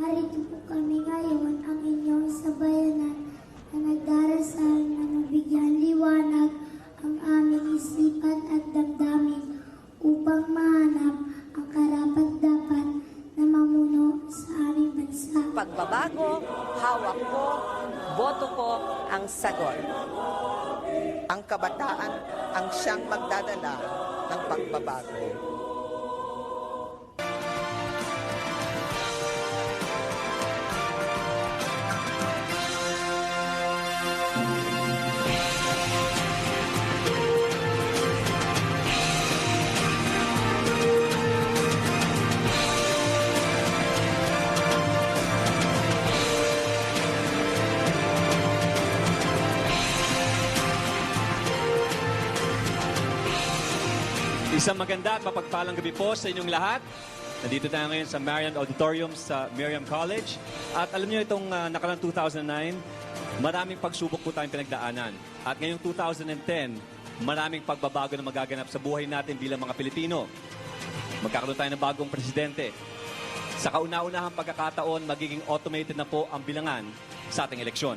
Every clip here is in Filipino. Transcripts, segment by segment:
Narito po kami ngayon, ang inyong sabayanan na nagdarasal na mabigyan liwanag ang aming isipan at damdamin upang mahanap ang karapat-dapat na mamuno sa aming bansa. Pagbabago, hawak ko, boto ko ang sagot. Ang kabataan ang siyang magdadala ng pagbabago. Isang maganda at mapagpalang gabi po sa inyong lahat. Nandito tayo ngayon sa Marian Auditorium sa Miriam College. At alam niyo itong nakarang 2009, maraming pagsubok po tayong pinagdaanan. At ngayong 2010, maraming pagbabago na magaganap sa buhay natin bilang mga Pilipino. Magkakaroon tayo ng bagong presidente. Sa kauna-unahang pagkakataon, magiging automated na po ang bilangan sa ating eleksyon.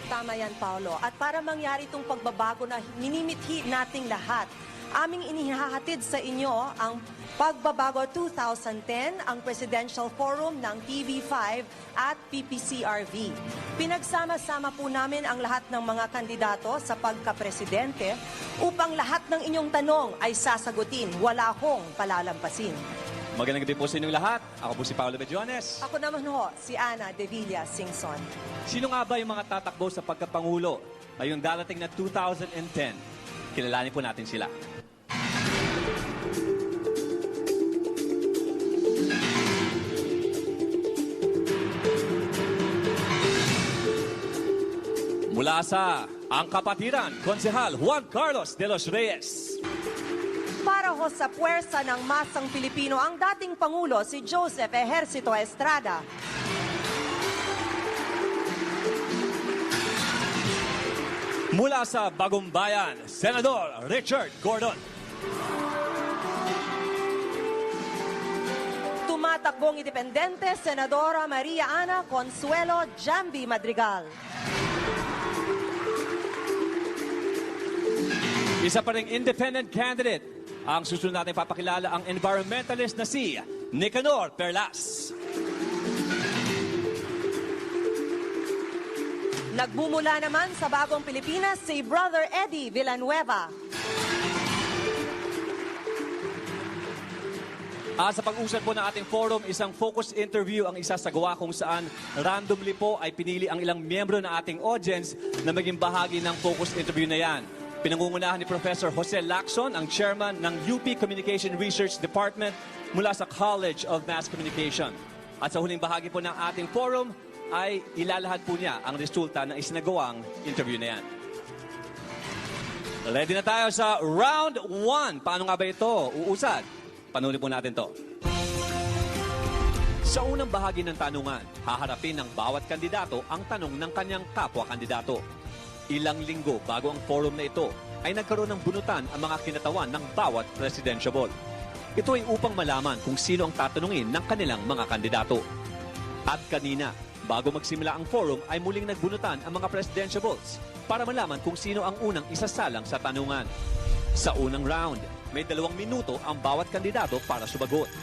Tama yan, Paolo. At para mangyari itong pagbabago na minimithi nating lahat, aming inihahatid sa inyo ang Pagbabago 2010, ang Presidential Forum ng TV5 at PPCRV. Pinagsama-sama po namin ang lahat ng mga kandidato sa pagka-presidente upang lahat ng inyong tanong ay sasagutin, wala hong palalampasin. Magandang gabi po sa inyong lahat. Ako po si Paolo Bediones. Ako naman ho, si Ana De Villa Singson. Sino nga ba yung mga tatakbo sa pagkapangulo ngayong darating na 2010? Kilalanin po natin sila. Mula sa Ang Kapatiran, Konsehal Juan Carlos de los Reyes. Para ho sa puwersa ng masang Pilipino, ang dating Pangulo si Joseph Ejercito Estrada. Mula sa Bagong Bayan, Senador Richard Gordon. Tumatakbong independente, Senadora Maria Ana Consuelo Jambi Madrigal. Isa pa ring independent candidate. Ang susunod natin papakilala ang environmentalist na si Nicanor Perlas. Nagmumula naman sa Bagong Pilipinas si Brother Eddie Villanueva. Sa pag-usad po ng ating forum, isang focus interview ang isasagawa kung saan randomly po ay pinili ang ilang miyembro ng ating audience na maging bahagi ng focus interview na yan. Pinangungunahan ni Professor Jose Lacson, ang chairman ng UP Communication Research Department mula sa College of Mass Communication. At sa huling bahagi po ng ating forum ay ilalahad po niya ang resulta ng isinagawang interview na yan. Ready na tayo sa round 1. Paano nga ba ito? Uusad. Panunin po natin to. Sa unang bahagi ng tanungan, haharapin ng bawat kandidato ang tanong ng kanyang kapwa-kandidato. Ilang linggo bago ang forum na ito ay nagkaroon ng bunutan ang mga kinatawan ng bawat presidential ball. Ito ay upang malaman kung sino ang tatanungin ng kanilang mga kandidato. At kanina, bago magsimula ang forum ay muling nagbunutan ang mga presidential balls para malaman kung sino ang unang isasalang sa tanungan. Sa unang round, may 2 minuto ang bawat kandidato para sumagot.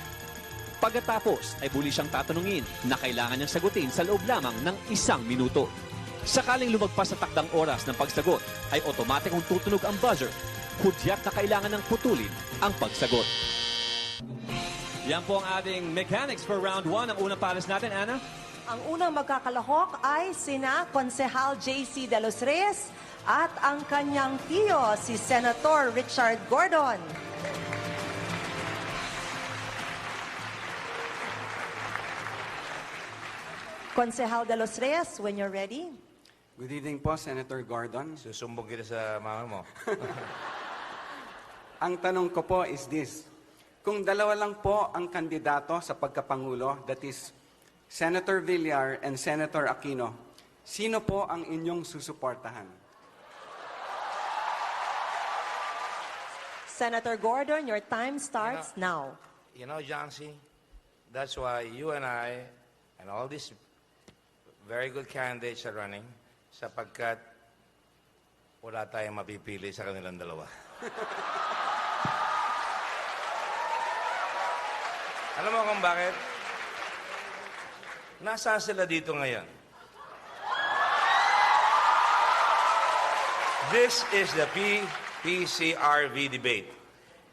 Pagkatapos ay muli siyang tatanungin na kailangan niyang sagutin sa loob lamang ng 1 minuto. Sakaling lumagpas sa takdang oras ng pagsagot, ay otomatikong tutunog ang buzzer. Hudyat na kailangan ng putulin ang pagsagot. Yan po ang ating mechanics for round 1. Ang unang pares natin, Ana. Ang unang magkakalahok ay sina Konsehal JC De Los Reyes at ang kanyang tiyo, si Senator Richard Gordon. Konsehal De Los Reyes, when you're ready. Good evening po, Senator Gordon. Susumbong kita sa mama mo. Ang tanong ko po is this. Kung 2 lang po ang kandidato sa pagkapangulo, that is Senator Villar and Senator Aquino, sino po ang inyong susuportahan? Senator Gordon, your time starts now. You know, Jancy, that's why you and I And all these very good candidates are running sapagkat wala tayong mapipili sa kanilang dalawa. Alam mo kung bakit? Nasaan sila dito ngayon? This is the PCRV debate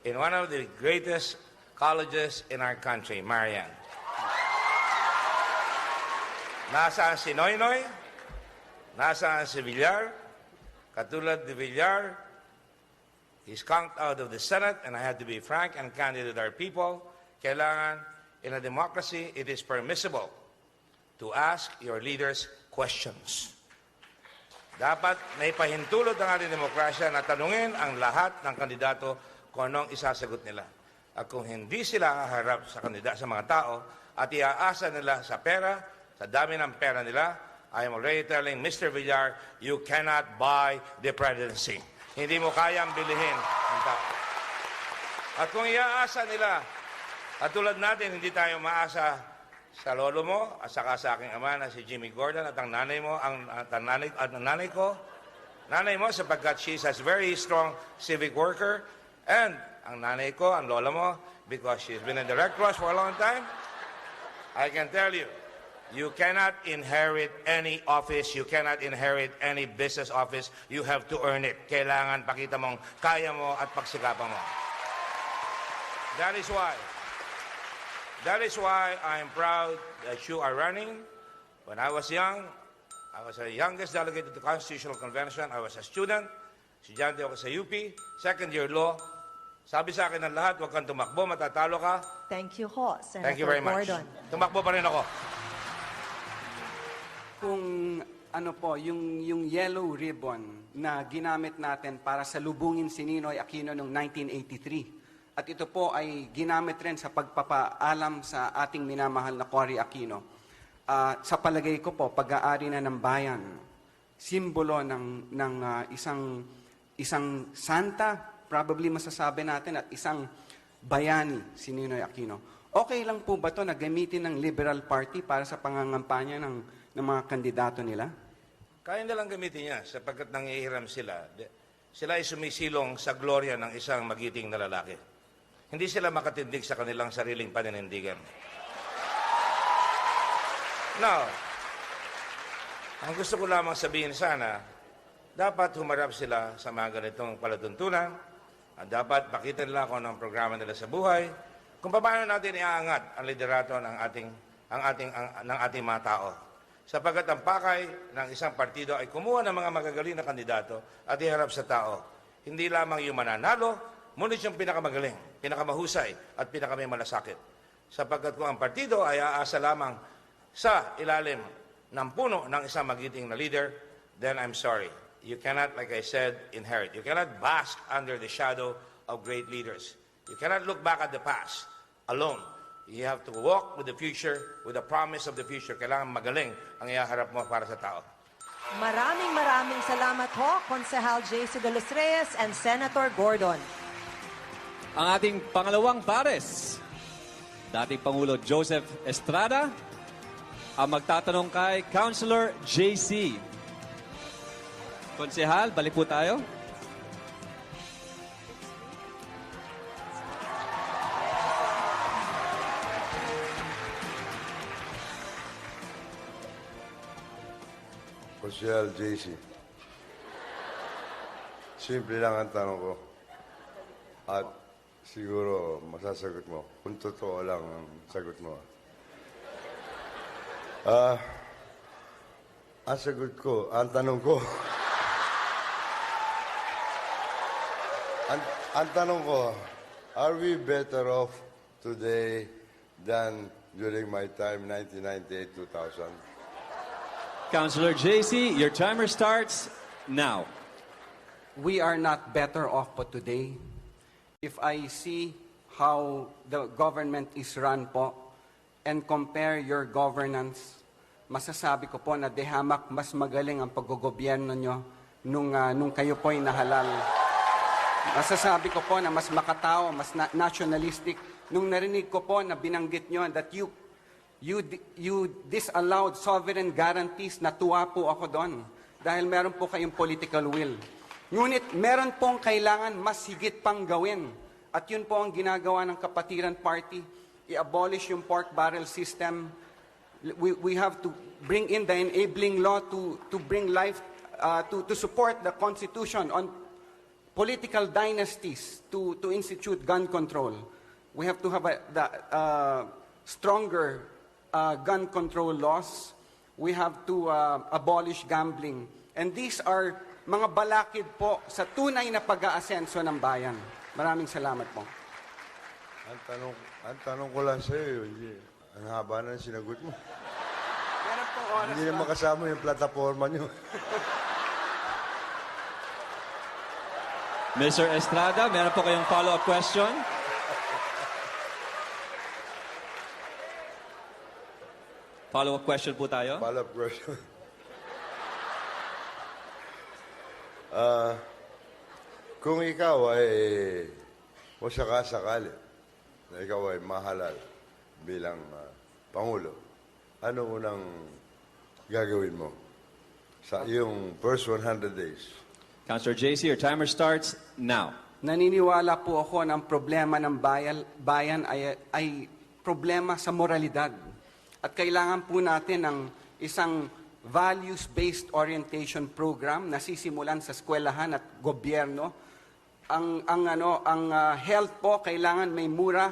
in one of the greatest colleges in our country, Marian. Nasaan si Noynoy? Nasaan si Villar? Katulad ni Villar, he's conked out of the Senate, and I have to be frank and candid with our people. Kailangan, in a democracy, it is permissible to ask your leaders questions. Dapat naipahintulot ang ating demokrasya na tanungin ang lahat ng kandidato kung anong isasagot nila. At kung hindi sila haharap sa sa mga tao at iaasa nila sa pera, sa dami ng pera nila, I am already telling Mr. Villar, you cannot buy the presidency. Hindi mo kayang bilihin ang tao. At kung iaasa nila, at tulad natin, hindi tayo maasa sa lolo mo at saka sa aking ama na si Jimmy Gordon at ang nanay mo, ang nanay ko, nanay mo sapagkat she's a very strong civic worker, and ang nanay ko, ang lola mo, because she's been in the Red Cross for a long time. I can tell you, you cannot inherit any office, you cannot inherit any business office, you have to earn it. Kailangan pakita mong kaya mo at pagsikapan mo. That is why I'm proud that you are running. When I was young, I was the youngest delegate to the Constitutional Convention. I was a student. Estudyante ako sa UP, second year law. Sabi sa akin ng lahat, huwag kang tumakbo, matatalo ka. Thank you ho, Senator Thank you very much. Gordon. Tumakbo pa rin ako. Kung ano po, yung yellow ribbon na ginamit natin para salubungin si Ninoy Aquino noong 1983. At ito po ay ginamit rin sa pagpapaalam sa ating minamahal na Cory Aquino. Sa palagay ko po, pag-aari na ng bayan, simbolo ng isang santa, probably masasabi natin, at isang bayani, si Ninoy Aquino. Okay lang po ba ito na gamitin ng Liberal Party para sa pangangampanya ng mga kandidato nila? Kaya nilang gamitin niya sapagkat nangihiram sila. Sila ay sumisilong sa gloria ng isang magiting na lalaki. Hindi sila makatindig sa kanilang sariling paninindigan. Now, ang gusto ko lamang sabihin sana, dapat humarap sila sa mga ganitong palatuntunan, at dapat pakita nila kung anong programa nila sa buhay, kung paano natin iaangat ang liderato ng ating mga tao. Sapagkat ang pakay ng isang partido ay kumuha ng mga magagaling na kandidato at iharap sa tao. Hindi lamang yung mananalo, ngunit yung pinakamagaling, pinakamahusay, at pinakamay malasakit. Sapagkat kung ang partido ay aasa lamang sa ilalim ng puno ng isang magiting na leader, then I'm sorry. You cannot, like I said, inherit. You cannot bask under the shadow of great leaders. You cannot look back at the past alone. You have to walk with the future, with the promise of the future. Kailangan magaling ang ihaharap mo para sa tao. Maraming salamat ho, Konsehal JC de los Reyes and Senator Gordon. Ang ating pangalawang pares, dating Pangulo Joseph Estrada, ang magtatanong kay Councilor JC. Konsehal, balik po tayo. Konsehal JC. Simple lang ang tanong ko. At siguro masasagot mo. Kung totoo lang ang sagot mo. Ang tanong ko. ang tanong ko, are we better off today than during my time, 1998-2000? Councilor JC, your timer starts now. We are not better off po today. If I see how the government is run po and compare your governance, masasabi ko po na dehamak mas magaling ang paggogobyerno nyo nung kayo po'y nahalal. Masasabi ko po na mas makatao, mas nationalistic. Nung narinig ko po na binanggit nyo that you disallowed sovereign guarantees. Natuwa po ako doon dahil meron po kayong political will. Ngunit meron pong kailangan mas higit pang gawin. At yun po ang ginagawa ng Kapatiran Party. I-abolish yung pork barrel system. We have to bring in the enabling law to bring life, to support the Constitution on political dynasties, to institute gun control. We have to have stronger gun control laws. We have to abolish gambling. And these are mga balakid po sa tunay na pag-aasenso ng bayan. Maraming salamat po. Ang tanong ko lang sa'yo, ang haba na sinagot mo. Meron po oras Hindi lang. naman kasama yung plataforma nyo. Mr. Estrada, meron po kayong follow-up question? Follow-up question po tayo? Follow-up question. Kung ikaw ay o sakasakali na ikaw ay mahalal bilang Pangulo, ano unang gagawin mo sa iyong first 100 days? Councilor JC, your timer starts now. Naniniwala po ako na ang problema ng bayan ay problema sa moralidad. At kailangan po natin ng isang values-based orientation program na sisimulan sa eskwelahan at gobyerno. Ang health po kailangan may mura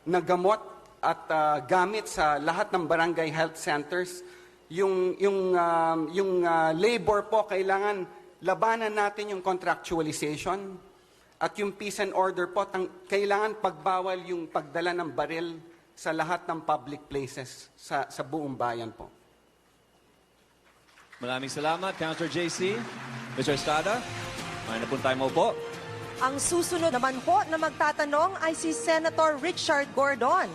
na gamot at gamit sa lahat ng barangay health centers. Yung labor po kailangan labanan natin yung contractualization at yung peace and order po kailangan pagbawal yung pagdala ng baril sa lahat ng public places sa buong bayan po. Maraming salamat, Councilor JC. Mr. Estrada, may na po tayo mo po. Ang susunod naman po na magtatanong ay si Senator Richard Gordon.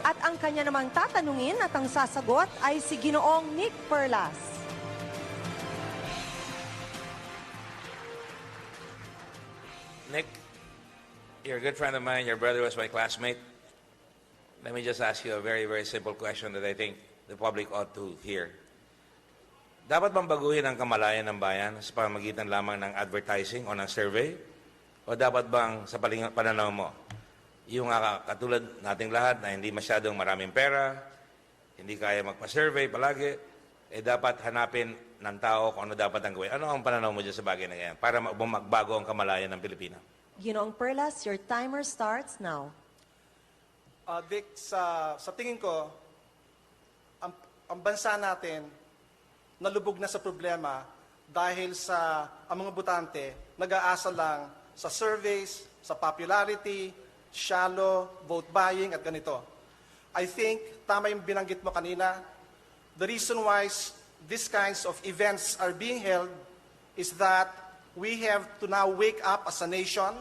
At ang kanya namang tatanungin at ang sasagot ay si Ginoong Nick Perlas. Nick, you're a good friend of mine. Your brother was my classmate. Let me just ask you a very, very simple question that I think the public ought to hear. Dapat bang baguhin ang kamalayan ng bayan sa pamamagitan lamang ng advertising o ng survey? O dapat bang sa pananaw mo, yung katulad nating lahat na hindi masyadong maraming pera, hindi kaya magpa-survey palagi, dapat hanapin ng tao kung ano dapat ang gawin. Ano ang pananaw mo dyan sa bagay na yan para magbago ang kamalayan ng Pilipino? Ginoong Perlas, your timer starts now. Dick, sa tingin ko, ang bansa natin nalubog na sa problema dahil sa ang mga botante nag-aasa lang sa surveys, sa popularity, shallow vote buying at ganito. I think, tama yung binanggit mo kanina, the reason why these kinds of events are being held is that we have to now wake up as a nation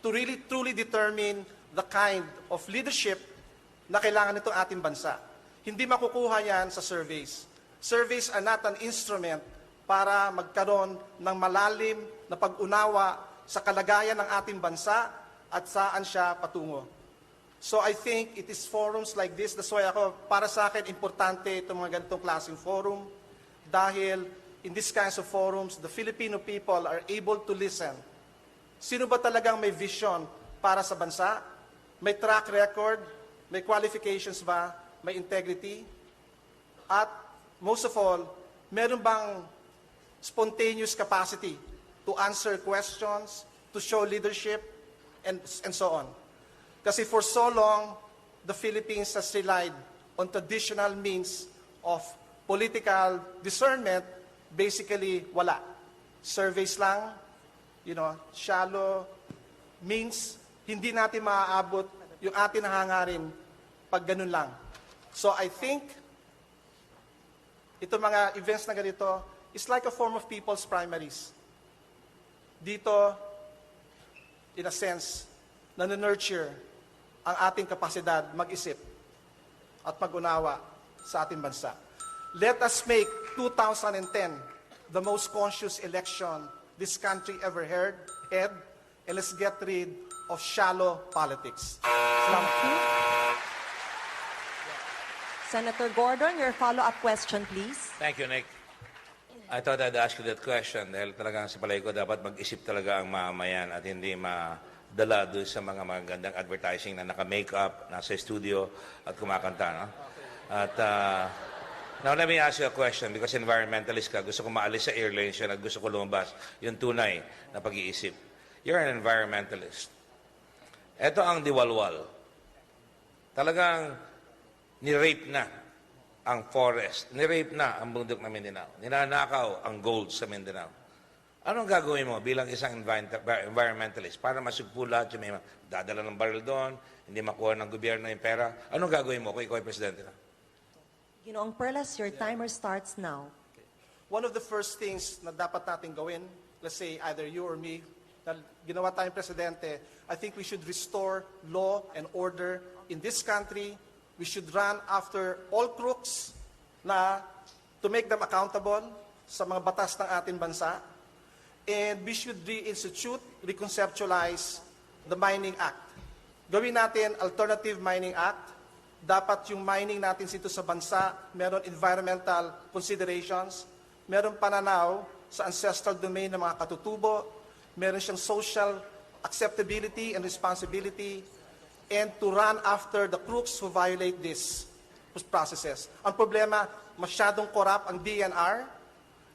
to really truly determine the kind of leadership na kailangan nitong ating bansa. Hindi makukuha yan sa surveys. Surveys are not an instrument para magkaroon ng malalim na pag-unawa sa kalagayan ng ating bansa at saan siya patungo. So I think it is forums like this. That's why para sa akin, importante itong mga ganitong klaseng forum dahil in these kinds of forums, the Filipino people are able to listen. Sino ba talagang may vision para sa bansa? May track record? May qualifications ba? May integrity? At most of all, meron bang spontaneous capacity to answer questions, to show leadership, and so on. Kasi for so long, the Philippines has relied on traditional means of political discernment, basically wala. Surveys lang, shallow means, hindi natin maaabot yung ating hangarin pag ganun lang. So I think, ito mga events na ganito, is like a form of people's primaries. Dito, in a sense, nurture ang ating kapasidad mag-isip at mag-unawa sa ating bansa. Let us make 2010 the most conscious election this country ever had, and let's get rid of shallow politics. Salamat. Senator Gordon, your follow-up question, please. Thank you, Nick. I thought I'd ask you that question dahil talagang sa palay ko dapat mag-isip talaga ang mamamayan at hindi madala doon sa mga magandang advertising na naka-makeup, nasa studio at kumakanta. No? At now let me ask you a question because environmentalist ka. Gusto ko maalis sa airlanes yun at gusto ko lumabas yung tunay na pag-iisip. You're an environmentalist. Ito ang diwalwal. Talagang ni-rape na ang forest, ni-rape na ang bundok na Mindanao, ninanakaw ang gold sa Mindanao. Anong gagawin mo bilang isang environmentalist para masugpo lahat yung may dadala ng baril doon, hindi makuha ng gobyerno yung pera? Anong gagawin mo kung ikaw ay presidente na? Ginoong Perlas, your timer starts now. One of the first things na dapat natin gawin, let's say either you or me, na ginawa tayong presidente, I think we should restore law and order in this country. We should run after all crooks na to make them accountable sa mga batas ng ating bansa. And we should reinstitute, reconceptualize the Mining Act. Gawin natin Alternative Mining Act. Dapat yung mining natin dito sa bansa, meron environmental considerations, meron pananaw sa ancestral domain ng mga katutubo, meron siyang social acceptability and responsibility, and to run after the crooks who violate these processes. Ang problema, masyadong corrupt ang DNR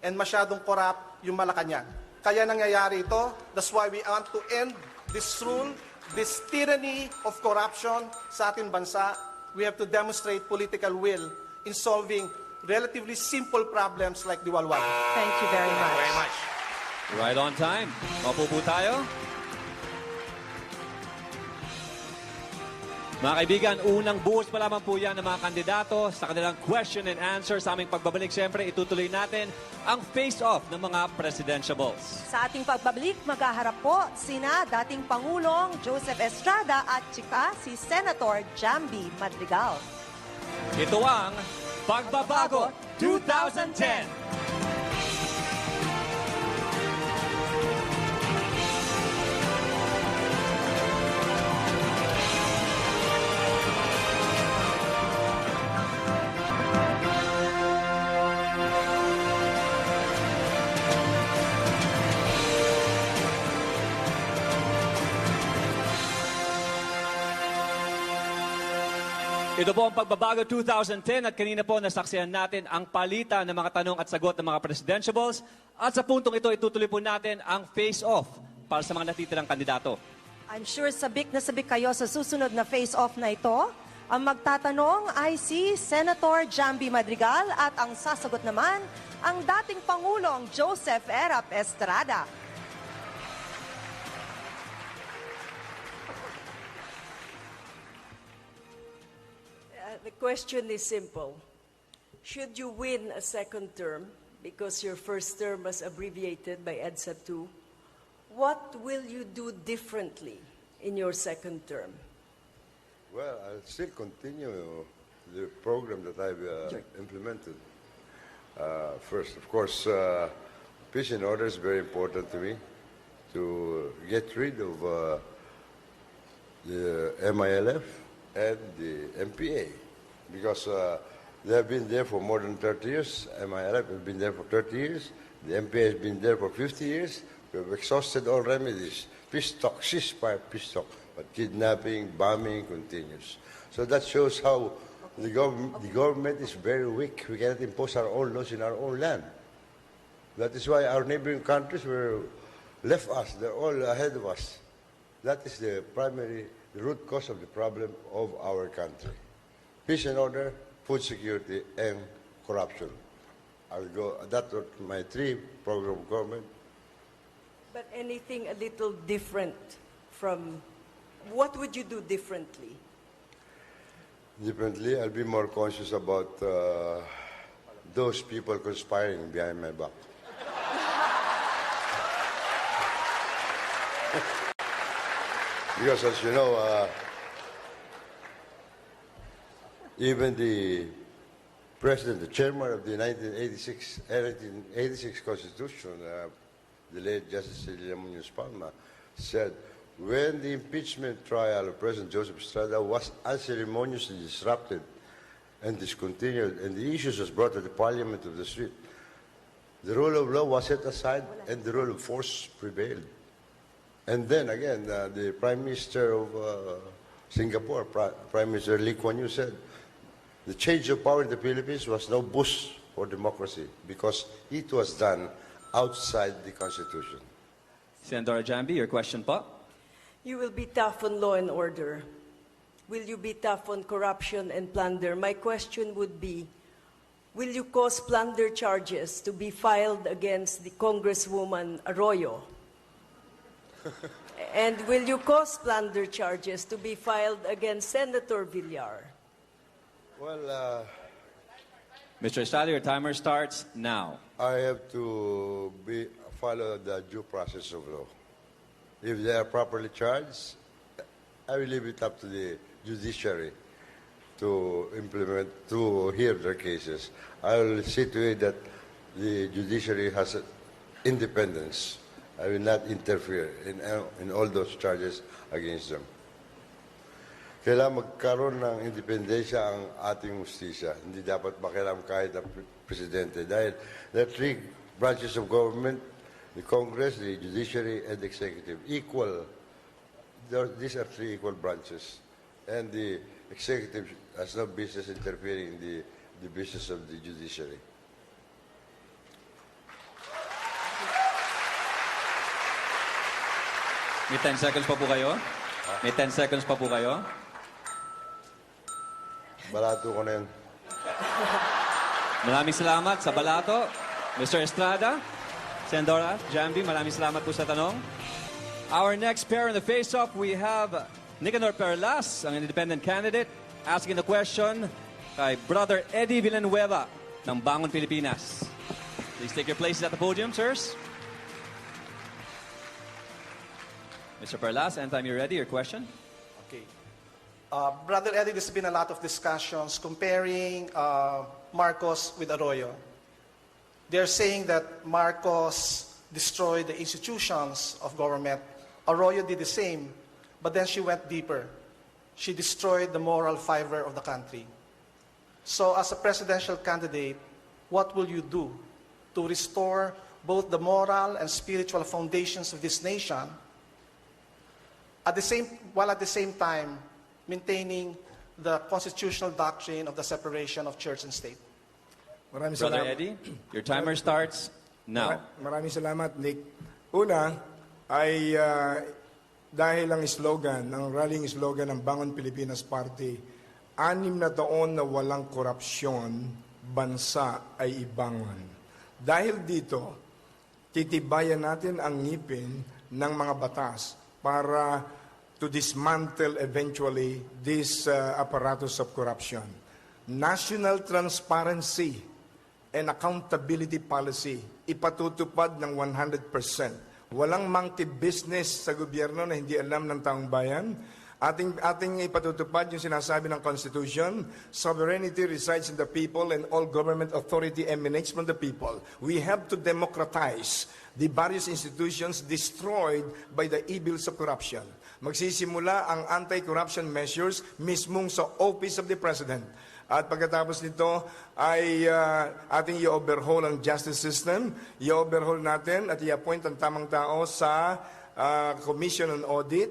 and masyadong corrupt yung Malacanang. Kaya nangyayari ito. That's why we want to end this rule, this tyranny of corruption sa ating bansa. We have to demonstrate political will in solving relatively simple problems like Diwalwal. Thank you very much. Very much. Right on time. Mapo po tayo. Mga kaibigan, unang buhos pa lamang po yan ng mga kandidato sa kanilang question and answer. Sa aming pagbabalik, siyempre, itutuloy natin ang face-off ng mga presidentiables. Sa ating pagbabalik, maghaharap po sina dating Pangulong Joseph Estrada at tsaka si Senator Jambi Madrigal. Ito ang Pagbabago 2010. Ito po ang Pagbabago 2010 at kanina po nasaksihan natin ang palitan ng mga tanong at sagot ng mga presidentiables. At sa puntong ito, itutuloy po natin ang face-off para sa mga natitirang kandidato. I'm sure sabik na sabik kayo sa susunod na face-off na ito. Ang magtatanong ay si Senator Jambi Madrigal at ang sasagot naman ang dating Pangulong Joseph Erap Estrada. The question is simple. Should you win a second term, because your first term was abbreviated by EDSA 2, what will you do differently in your second term? Well, I'll still continue the program that I've implemented. First, of course, peace and order is very important to me, to get rid of the MILF and the MPA, because they have been there for more than 30 years. MILF has been there for 30 years. The MPA has been there for 50 years. We have exhausted all remedies. Peace talk, ceasefire, peace talk. But kidnapping, bombing continues. So that shows how the government is very weak. We cannot impose our own laws in our own land. That is why our neighboring countries left us. They're all ahead of us. That is the root cause of the problem of our country. Peace and order, food security, and corruption. That's my three program of government. But anything a little different from, what would you do differently? Differently, I'll be more conscious about those people conspiring behind my back. Because as you know, even the president, the chairman of the 1986 Constitution, the late Justice Celia Muñoz Palma, said, when the impeachment trial of President Joseph Estrada was unceremoniously disrupted, and discontinued, and the issues was brought to the parliament of the street. The rule of law was set aside, and the rule of force prevailed. And then again, the Prime Minister of Singapore, Prime Minister Lee Kuan Yew, said the change of power in the Philippines was no boost for democracy because it was done outside the Constitution. Senator Jambi, your question po? You will be tough on law and order. Will you be tough on corruption and plunder? My question would be, will you cause plunder charges to be filed against the Congresswoman Arroyo? And will you cause plunder charges to be filed against Senator Villar? Well, Mr. Estrada, your timer starts now. I have to follow the due process of law. If they are properly charged, I will leave it up to the judiciary to hear their cases. I will see to it that the judiciary has independence. I will not interfere in all those charges against them. Kailangan magkaroon ng independensya ang ating justisya. Hindi dapat makialam kahit ang presidente. Dahil there are three branches of government, the Congress, the judiciary, and the executive. Equal. These are three equal branches. And the executive has no business interfering in the business of the judiciary. May 10 seconds pa po kayo? May 10 seconds pa po kayo? Balato ko na yan. Maraming salamat sa balato. Mr. Estrada, Senadora Jambi, maraming salamat po sa tanong. Our next pair in the face-off, we have Nicanor Perlas, ang independent candidate, asking the question kay Brother Eddie Villanueva ng Bangon Pilipinas. Please take your places at the podium, sirs. Mr. Perlas, anytime you're ready, your question. Okay. Brother Eddie, there's been a lot of discussions comparing Marcos with Arroyo. They're saying that Marcos destroyed the institutions of government. Arroyo did the same, but then she went deeper. She destroyed the moral fiber of the country. So as a presidential candidate, what will you do to restore both the moral and spiritual foundations of this nation, while at the same time maintaining the constitutional doctrine of the separation of church and state? Maraming Brother salamat. Eddie, your timer starts now. Maraming salamat, Nick. Una, ay dahil ang slogan, ang rallying slogan ng Bangon Pilipinas Party, 6 na taon na walang korupsyon, bansa ay ibangon. Dahil dito, titibayan natin ang ngipin ng mga batas para to dismantle eventually this apparatus of corruption. National transparency and accountability policy, ipatutupad ng 100%. Walang monkey business sa gobyerno na hindi alam ng taong bayan. Ating ipatutupad yung sinasabi ng Constitution, sovereignty resides in the people and all government authority emanates from the people. We have to democratize the various institutions destroyed by the evils of corruption. Magsisimula ang anti-corruption measures mismong sa Office of the President. At pagkatapos nito ay ating i-overhaul ang justice system, i-overhaul natin at i-appoint ang tamang tao sa Commission on Audit,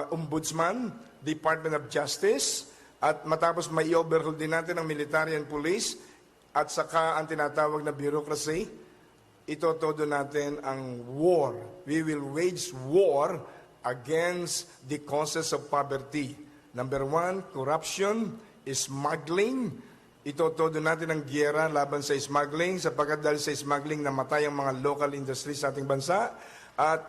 Ombudsman, Department of Justice, at matapos may i-overhaul din natin ang military and police at saka ang tinatawag na bureaucracy, itotodo natin ang war. We will wage war against the causes of poverty. Number 1, corruption, smuggling. Itotodo natin ang giyera laban sa smuggling sapagkat dahil sa smuggling namatay ang mga local industries sa ating bansa at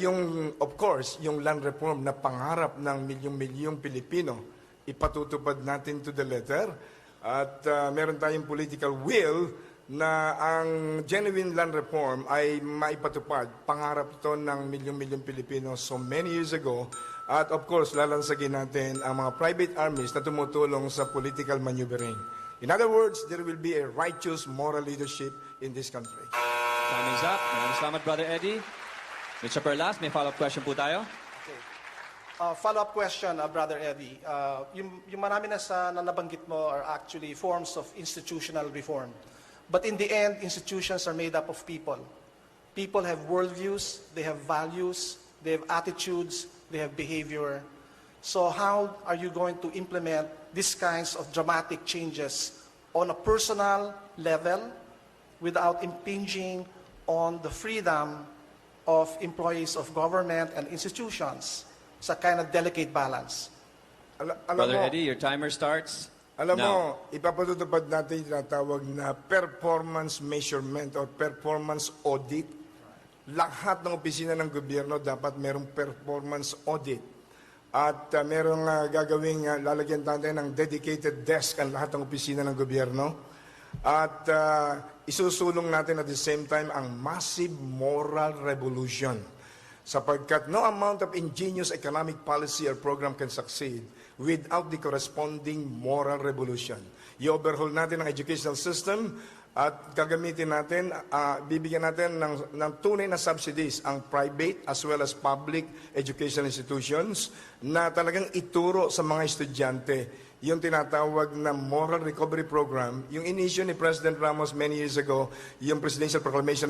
yung of course yung land reform na pangarap ng milyong-milyong Pilipino ipatutupad natin to the letter at meron tayong political will na ang genuine land reform ay maipatupad. Pangarap ito ng milyong-milyong Pilipino so many years ago. At of course, lalansagin natin ang mga private armies na tumutulong sa political maneuvering. In other words, there will be a righteous moral leadership in this country. Time is up. Maraming salamat, Brother Eddie. Mr. Perlas, may follow-up question po tayo. Okay. Follow-up question, Brother Eddie. Yung marami na nabanggit mo are actually forms of institutional reform. But in the end, institutions are made up of people. People have worldviews, they have values, they have attitudes, they have behavior. So how are you going to implement these kinds of dramatic changes on a personal level without impinging on the freedom of employees of government and institutions? It's a kind of delicate balance. Alam Brother mo, Eddie, your timer starts Alam mo, now. ipapatutupad natin yung tinatawag na performance measurement or performance audit. Lahat ng opisina ng gobyerno dapat merong performance audit. At merong gagawing lalagyan natin ng dedicated desk ang lahat ng opisina ng gobyerno. At isusulong natin at the same time ang massive moral revolution. Sapagkat no amount of ingenious economic policy or program can succeed without the corresponding moral revolution. I-overhaul natin ang educational system at gagamitin natin, bibigyan natin ng tunay na subsidies ang private as well as public educational institutions na talagang ituro sa mga estudyante yung tinatawag na Moral Recovery Program, yung inisyo ni President Ramos many years ago, yung Presidential Proclamation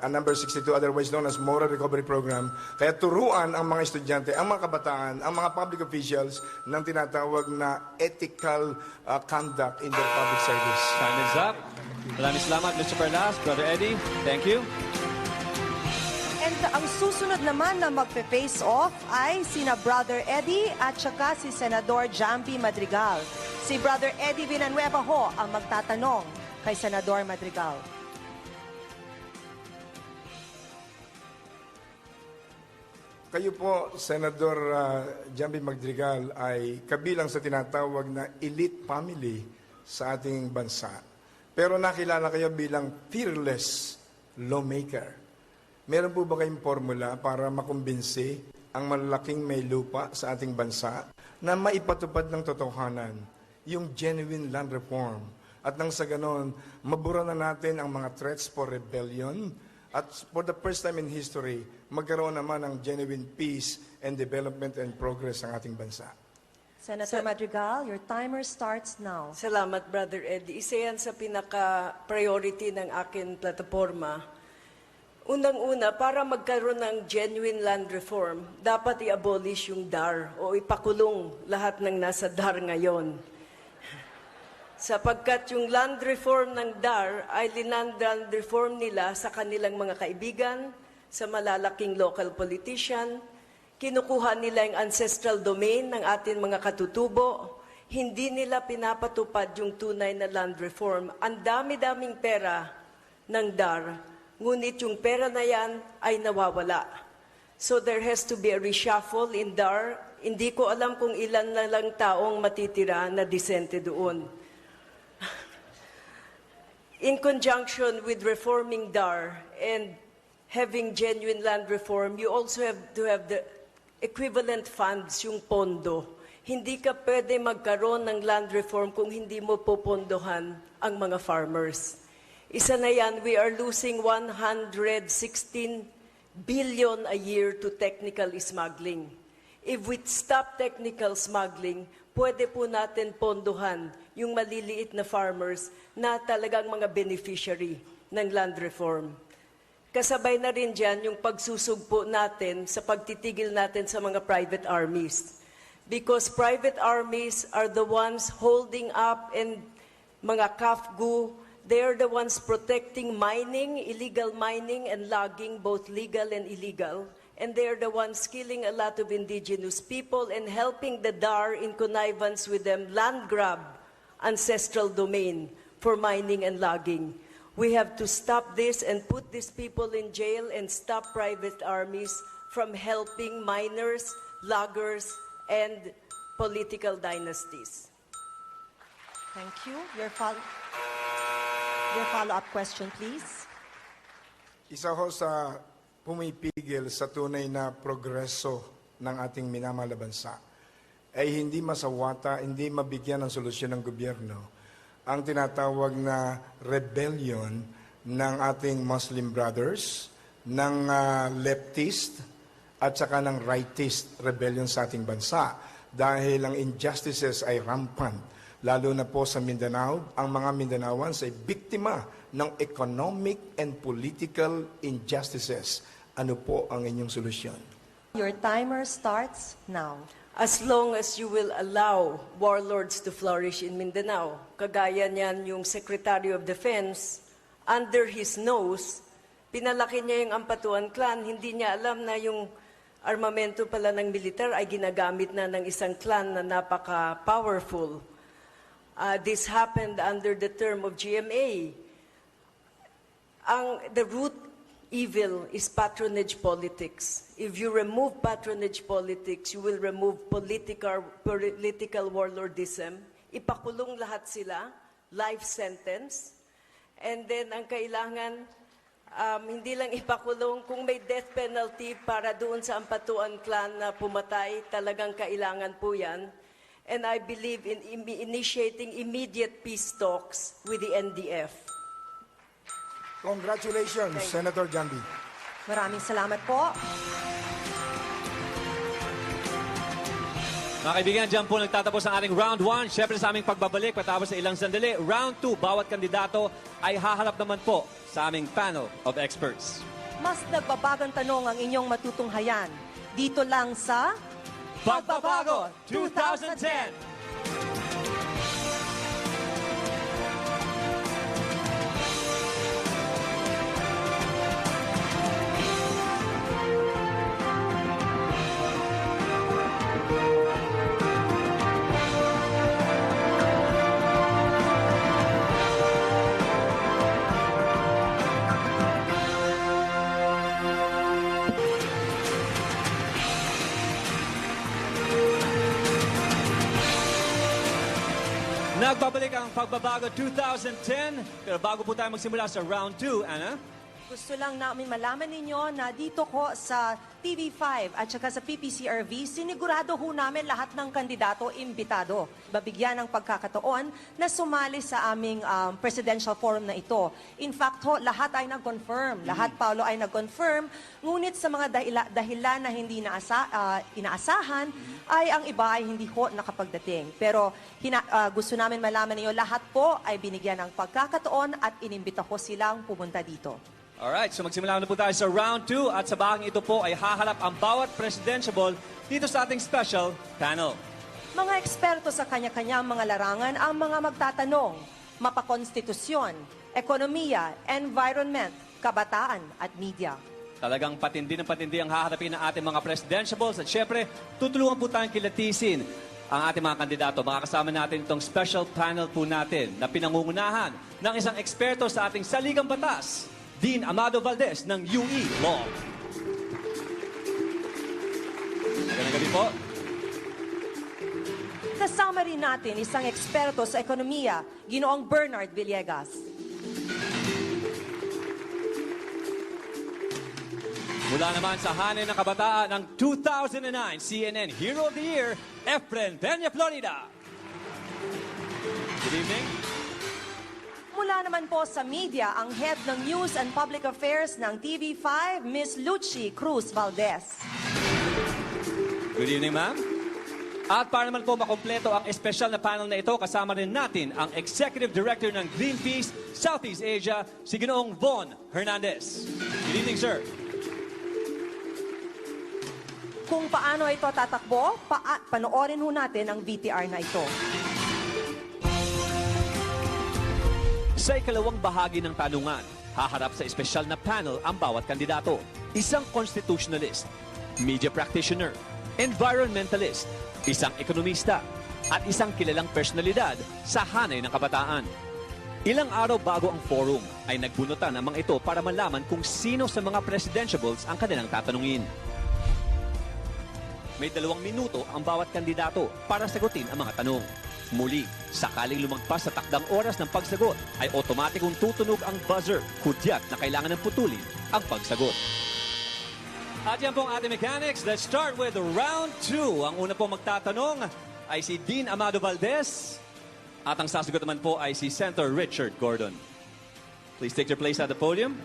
number 62, otherwise known as Moral Recovery Program. Kaya turuan ang mga estudyante, ang mga kabataan, ang mga public officials ng tinatawag na ethical conduct in their public service. Time is up. Maraming salamat, Mr. Perlas. Brother Eddie, thank you. And ang susunod naman na magpe-face off ay sina Brother Eddie at saka si Senador Jampi Madrigal. Si Brother Eddie Villanueva ho ang magtatanong kay Senador Madrigal. Kayo po, Senador Jampi Madrigal, ay kabilang sa tinatawag na elite family sa ating bansa. Pero nakilala kayo bilang fearless lawmaker. Meron po ba kayong formula para makumbinsi ang malalaking may lupa sa ating bansa na maipatupad ng totohanan, yung genuine land reform, at nang sa ganon, mabura na natin ang mga threats for rebellion, at for the first time in history, magkaroon naman ng genuine peace and development and progress ang ating bansa? Senator Madrigal, your timer starts now. Salamat, Brother Eddie. Isa yan sa pinaka-priority ng akin plataforma. Unang-una, para magkaroon ng genuine land reform, dapat i-abolish yung DAR o ipakulong lahat ng nasa DAR ngayon. Sapagkat yung land reform ng DAR ay land reform nila sa kanilang mga kaibigan, sa malalaking local politician, kinukuha nila yung ancestral domain ng ating mga katutubo, hindi nila pinapatupad yung tunay na land reform. Ang dami-daming pera ng DAR, ngunit yung pera na yan ay nawawala. So there has to be a reshuffle in DAR. Hindi ko alam kung ilan na lang taong matitira na disente doon. In conjunction with reforming DAR and having genuine land reform, you also have to have the equivalent funds, yung pondo. Hindi ka pwede magkaroon ng land reform kung hindi mo popondohan ang mga farmers. Isa na yan, we are losing 116 billion a year to technical smuggling. If we stop technical smuggling, pwede po natin pondohan yung maliliit na farmers na talagang mga beneficiary ng land reform. Kasabay na rin dyan yung pagsusugpo natin sa pagtitigil natin sa mga private armies. Because private armies are the ones holding up and mga KAFGU. They are the ones protecting mining, illegal mining and logging, both legal and illegal. And they are the ones killing a lot of indigenous people and helping the DAR in connivance with them land grab ancestral domain for mining and logging. We have to stop this and put these people in jail and stop private armies from helping miners, loggers, and political dynasties. Thank you. Your follow-up question, please. Isa ho sa pumipigil sa tunay na progreso ng ating minamahal na bansa ay hindi masawata, hindi mabigyan ng solusyon ng gobyerno ang tinatawag na rebellion ng ating Muslim brothers, ng leftist, at saka ng rightist rebellion sa ating bansa dahil ang injustices ay rampant. Lalo na po sa Mindanao, ang mga Mindanaoans ay biktima ng economic and political injustices. Ano po ang inyong solusyon? Your timer starts now. As long as you will allow warlords to flourish in Mindanao, kagaya niyan yung Secretary of Defense, under his nose, pinalaki niya yung Ampatuan Clan, hindi niya alam na yung armamento pala ng militar ay ginagamit na ng isang clan na napaka-powerful. This happened under the term of GMA. The root evil is patronage politics. If you remove patronage politics, you will remove political warlordism. Ipakulong lahat sila, life sentence. And then ang kailangan, hindi lang ipakulong, kung may death penalty para doon sa Ampatuan Clan na pumatay, talagang kailangan po yan. And I believe in initiating immediate peace talks with the NDF. Congratulations, Senator Jambi. Maraming salamat po. Mga kaibigan, dyan po nagtatapos ang ating round 1. Siyempre sa aming pagbabalik, patapos sa ilang sandali, round 2, bawat kandidato ay haharap naman po sa aming panel of experts. Mas nagbabagang tanong ang inyong matutunghayan. Dito lang sa Pagbabago 2010! Nagbabalik ang Pagbabago 2010. Pero bago po tayo magsimula sa round 2, Anna, gusto lang namin malaman ninyo na dito ko sa TV5 at saka sa PPCRV, sinigurado ho namin lahat ng kandidato imbitado. Babigyan ng pagkakataon na sumali sa aming presidential forum na ito. In fact ho, lahat ay nag-confirm. Lahat, Paolo, ay nag-confirm. Ngunit sa mga dahilan na hindi inaasahan, ay ang iba ay hindi ho nakapagdating. Pero gusto namin malaman ninyo, lahat po ay binigyan ng pagkakataon at inimbita ko silang pumunta dito. alright, so magsimula na po tayo sa round 2 at sa bahang ito po ay haharap ang bawat presidential dito sa ating special panel. Mga eksperto sa kanya-kanyang mga larangan ang mga magtatanong, mapakonstitusyon, ekonomiya, environment, kabataan at media. Talagang patindi ng patindi ang haharapin ng ating mga presidentiables at syempre, tutulungan po tayong kilatisin ang ating mga kandidato. Makakasama natin itong special panel po natin na pinangungunahan ng isang eksperto sa ating saligang batas, Dean Amado Valdez ng UE Law. Magandang gabi po. Kasama rin natin isang eksperto sa ekonomiya, Ginoong Bernard Villegas. Mula naman sa hanay ng kabataan ng 2009 CNN Hero of the Year, Efren Peña Florida. Good evening. Mula naman po sa media, ang head ng News and Public Affairs ng TV5, Ms. Lucy Cruz Valdez. Good evening, ma'am. At para naman po makompleto ang espesyal na panel na ito, kasama rin natin ang Executive Director ng Greenpeace Southeast Asia, si Ginoong Von Hernandez. Good evening, sir. Kung paano ito tatakbo, panoorin ho natin ang VTR na ito. Sa ikalawang bahagi ng tanungan, haharap sa espesyal na panel ang bawat kandidato. Isang constitutionalist, media practitioner, environmentalist, isang ekonomista, at isang kilalang personalidad sa hanay ng kabataan. Ilang araw bago ang forum ay nagbunutan ang mga ito para malaman kung sino sa mga presidentiables ang kanilang tatanungin. May 2 minuto ang bawat kandidato para sagutin ang mga tanong. Muli, sakaling lumagpas sa takdang oras ng pagsagot, ay otomatikong tutunog ang buzzer, hudyat na kailangan ng putulin ang pagsagot. At yan pong ating mechanics. Let's start with round 2. Ang una pong magtatanong ay si Dean Amado Valdez. At ang sasagot naman po ay si Senator Richard Gordon. Please take your place at the podium.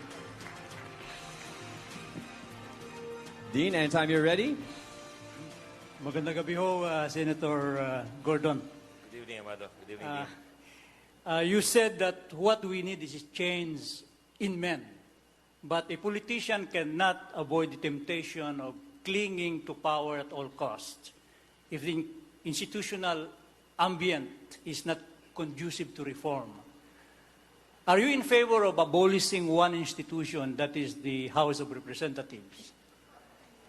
Dean, anytime you're ready. Magandang gabi ho, Senator Gordon. Good evening, Amado. Good evening, Dean. You said that what we need is change in men. But a politician cannot avoid the temptation of clinging to power at all costs if the institutional ambient is not conducive to reform. Are you in favor of abolishing one institution, that is the House of Representatives,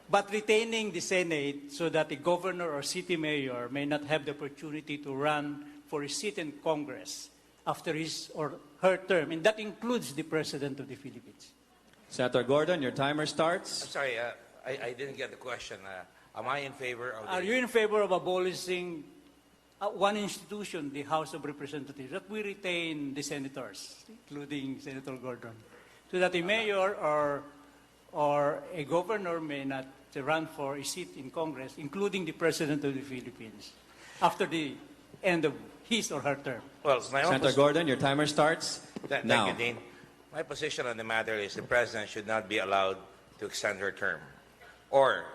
but retaining the Senate so that the governor or city mayor may not have the opportunity to run for a seat in Congress after his or her term, and that includes the President of the Philippines? Senator Gordon, your timer I'm starts. sorry, I didn't get the question. Am I in favor of Are you in favor of abolishing one institution, the House of Representatives, that we retain the senators, including Senator Gordon, so that a mayor or a governor may not run for a seat in Congress, including the President of the Philippines, after the end of his or her term? Well, my own Senator Gordon, your timer starts Thank now. you, Dean. My position on the matter is the President should not be allowed to extend her term, or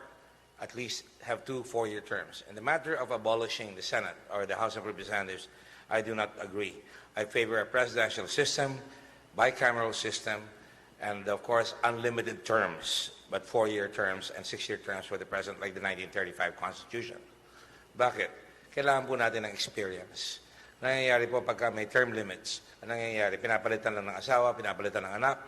at least have 2 4-year terms. In the matter of abolishing the Senate or the House of Representatives, I do not agree. I favor a presidential system, bicameral system, and of course, unlimited terms, but 4-year terms and 6-year terms for the President, like the 1935 Constitution. Bakit? Kailangan po natin ng experience. Nangyayari po pagka may term limits. Ang nangyayari, pinapalitan lang ng asawa, pinapalitan ng anak.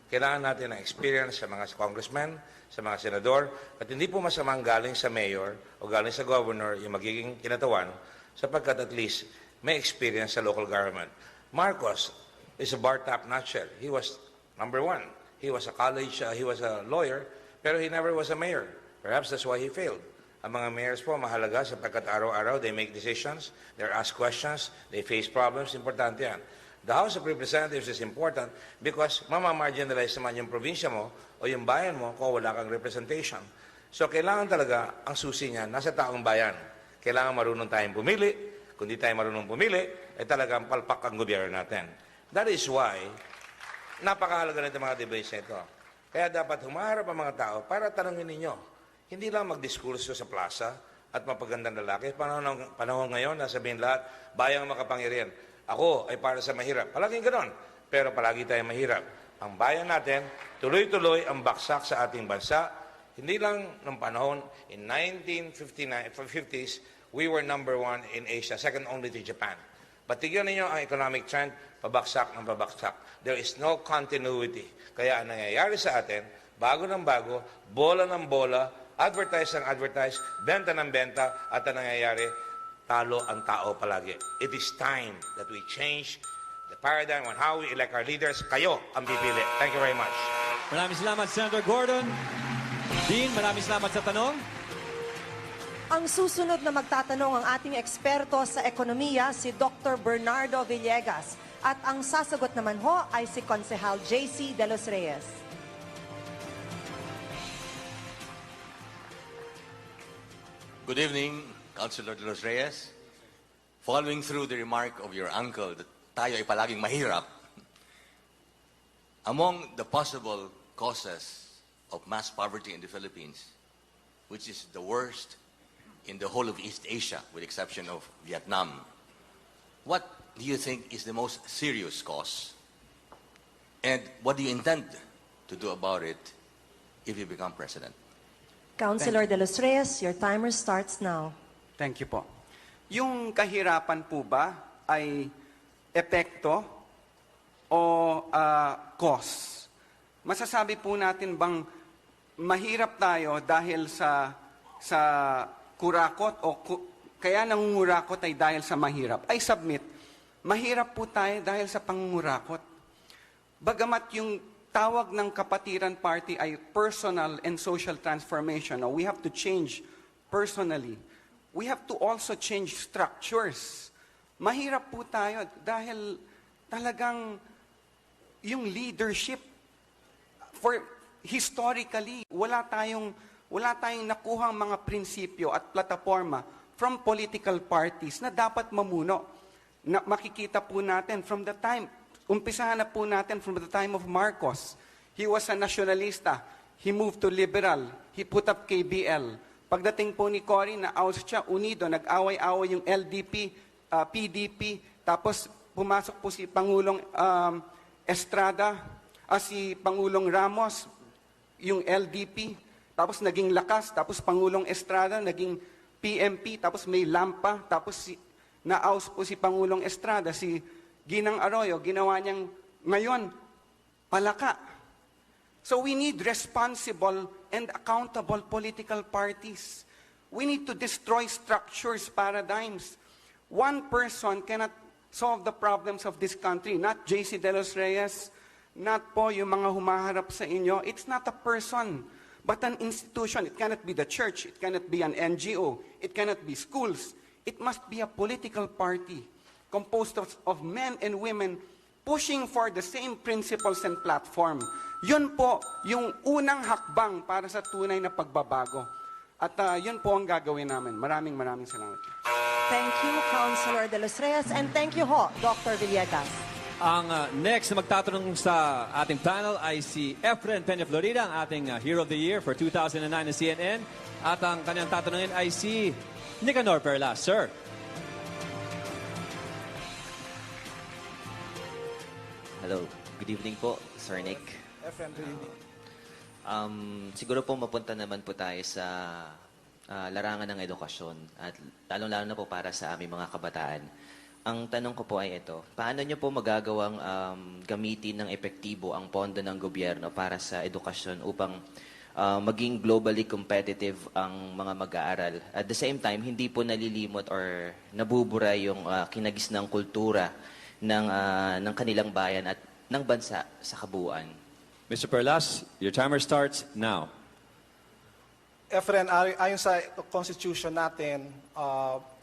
Kailangan natin ng experience sa mga congressmen, sa mga senador, at hindi po masamang galing sa mayor o galing sa governor yung magiging kinatawan sapagkat at least may experience sa local government. Marcos is a bar top nutshell. He was number 1. He was a college, he was a lawyer, pero he never was a mayor. Perhaps that's why he failed. Ang mga mayors po mahalaga sapagkat araw-araw they make decisions, they're asked questions, they face problems, importante yan. The House of Representatives is important because mamamarginalize naman yung probinsya mo o yung bayan mo kung wala kang representation. So kailangan talaga ang susi niya nasa taong bayan. Kailangan marunong tayong pumili. Kung di tayo marunong pumili, ay talagang palpak ang gobyerno natin. That is why napakahalaga nito mga debates na ito. Kaya dapat humaharap ang mga tao para tanongin ninyo. Hindi lang magdiskurso sa plaza at mapagandang lalaki. Panahon ngayon, nasabihin lahat, bayang makapangyarihan. Ako ay para sa mahirap. Palaging ganon. Pero palagi tayong mahirap. Ang bayan natin, tuloy-tuloy ang baksak sa ating bansa. Hindi lang ng panahon, in 1950s, we were number 1 in Asia, second only to Japan. But tignan ninyo ang economic trend, pabaksak ng pabaksak. There is no continuity. Kaya ang nangyayari sa atin, bago ng bago, bola ng bola, advertise ng advertise, benta ng benta, at ang nangyayari, talo ang tao palagi. It is time that we change the paradigm on how we elect our leaders. Kayo ang pipili. Thank you very much. Maraming salamat, Senator Gordon. Dean, maraming salamat sa tanong. Ang susunod na magtatanong ang ating eksperto sa ekonomiya, si Dr. Bernardo Villegas. At ang sasagot naman ho ay si Konsehal JC De Los Reyes. Good evening, Councilor De Los Reyes. Following through the remark of your uncle that tayo ay palaging mahirap, among the possible causes of mass poverty in the Philippines, which is the worst in the whole of East Asia, with the exception of Vietnam, what do you think is the most serious cause? And what do you intend to do about it if you become president? Councilor De Los Reyes, your timer starts now. Thank you po. Yung kahirapan po ba ay epekto o cause? Masasabi po natin bang mahirap tayo dahil sa kurakot o kaya nangungurakot ay dahil sa mahirap? I submit, mahirap po tayo dahil sa pangungurakot. Bagamat yung tawag ng Kapatiran Party ay personal and social transformation. Now, we have to change personally. We have to also change structures. Mahirap po tayo dahil talagang yung leadership, historically, wala tayong nakuhang mga prinsipyo at plataforma from political parties na dapat mamuno. Na makikita po natin from the time, umpisahan na po natin from the time of Marcos. He was a nationalista. he moved to liberal. He put up KBL. Pagdating po ni Cory, na-oust siya, unido, nag-away-away yung LDP, PDP, tapos pumasok po si Pangulong Estrada, si Pangulong Ramos, yung LDP, tapos naging Lakas, tapos Pangulong Estrada, naging PMP, tapos may Lampa, tapos na-oust po si Pangulong Estrada, si Ginang Arroyo, ginawa niyang ngayon, Palaka. So we need responsible and accountable political parties. We need to destroy structures, paradigms. One person cannot solve the problems of this country, not JC De Los Reyes, not po yung mga humaharap sa inyo. It's not a person, but an institution. It cannot be the church. It cannot be an NGO. It cannot be schools. It must be a political party composed of men and women pushing for the same principles and platform. Yun po yung unang hakbang para sa tunay na pagbabago. At yun po ang gagawin namin. Maraming salamat. Thank you, Councilor De Los Reyes, and thank you ho, Dr. Villegas. Ang next na magtatanong sa ating panel ay si Efren Peña Florida, ang ating Hero of the Year for 2009 ng CNN. At ang kanyang tatanungin ay si Nicanor Perlas. Sir. Hello. Good evening po, Sir Nick. Siguro po mapunta naman po tayo sa larangan ng edukasyon at lalong-lalo na po para sa aming mga kabataan. Ang tanong ko po ay ito, paano nyo po magagawang gamitin ng epektibo ang pondo ng gobyerno para sa edukasyon upang maging globally competitive ang mga mag-aaral? At the same time, hindi po nalilimot or nabubura yung kinagisnang kultura ng kanilang bayan at ng bansa sa kabuuan. Mr. Perlas, your timer starts now. Efren, ayon sa Constitution natin,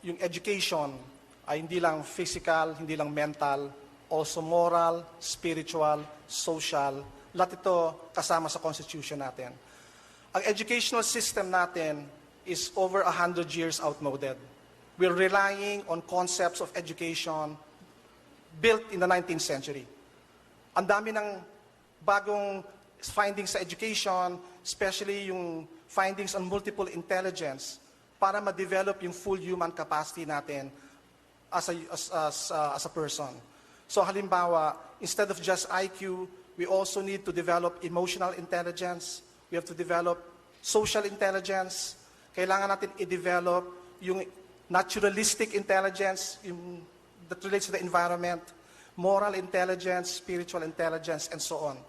yung education ay hindi lang physical, hindi lang mental, also moral, spiritual, social. Lahat ito kasama sa Constitution natin. Ang educational system natin is over 100 years outmoded. We're relying on concepts of education built in the 19th century. Ang dami ng bagong findings sa education, especially yung findings on multiple intelligence, para ma-develop yung full human capacity natin as a person. So halimbawa, instead of just IQ, we also need to develop emotional intelligence. We have to develop social intelligence. Kailangan natin i-develop yung naturalistic intelligence, yung that relates to the environment, moral intelligence, spiritual intelligence, and so on.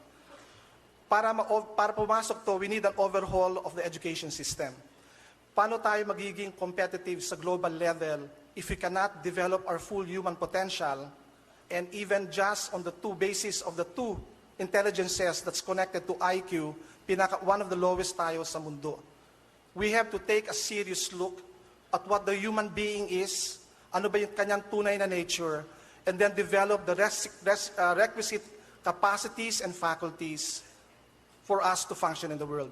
Para pumasok to, we need an overhaul of the education system. Paano tayo magiging competitive sa global level if we cannot develop our full human potential, and even just on the two basis of the two intelligences that's connected to IQ, one of the lowest tayo sa mundo. We have to take a serious look at what the human being is, ano ba yung kanyang tunay na nature, and then develop the requisite capacities and faculties for us to function in the world.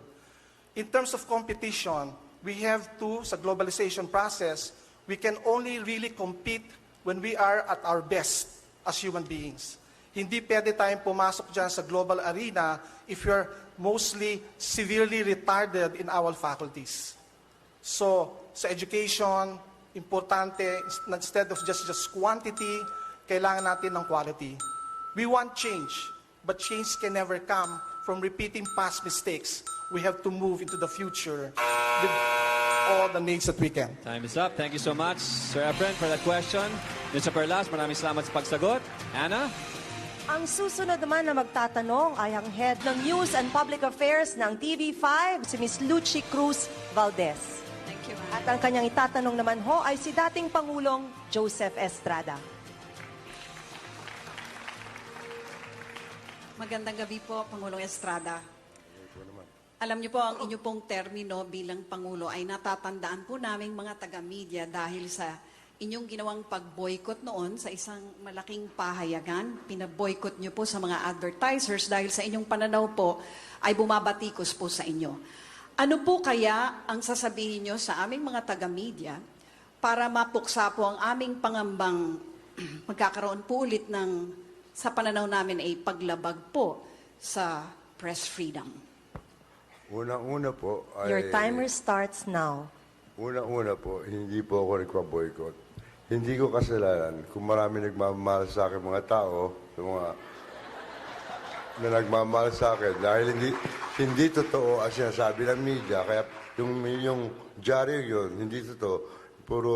In terms of competition, we have to, sa globalization process, we can only really compete when we are at our best as human beings. Hindi pwede tayong pumasok dyan sa global arena if you're mostly severely retarded in our faculties. So, sa education, importante, instead of just quantity, kailangan natin ng quality. We want change, but change can never come from repeating past mistakes. We have to move into the future with all the needs that we can. Time is up. Thank you so much, Sir Efren, for that question. Mr. Perlas, maraming salamat sa pagsagot. Anna? Ang susunod naman na magtatanong ay ang Head ng News and Public Affairs ng TV5, si Ms. Lucy Cruz Valdez. Thank you, ma'am. At ang kanyang itatanong naman ho ay si dating Pangulong Joseph Estrada. Magandang gabi po, Pangulong Estrada. Alam niyo po, ang inyo pong termino bilang Pangulo ay natatandaan po naming mga taga-media dahil sa inyong ginawang pag-boycott noon sa isang malaking pahayagan. Pinaboycott niyo po sa mga advertisers dahil sa inyong pananaw po ay bumabatikos po sa inyo. Ano po kaya ang sasabihin niyo sa aming mga taga-media para mapuksa po ang aming pangambang magkakaroon po ulit ng, sa pananaw namin ay paglabag po sa press freedom? Unang-una po ay... Your timer starts now. Unang-una po, hindi po ako nagpa-boycott. Hindi ko kasalanan kung marami nagmamahal sa akin mga tao, yung mga na nagmamahal sa akin dahil hindi totoo ang sinasabi ng media. Kaya yung dyaryo yun, hindi totoo. Puro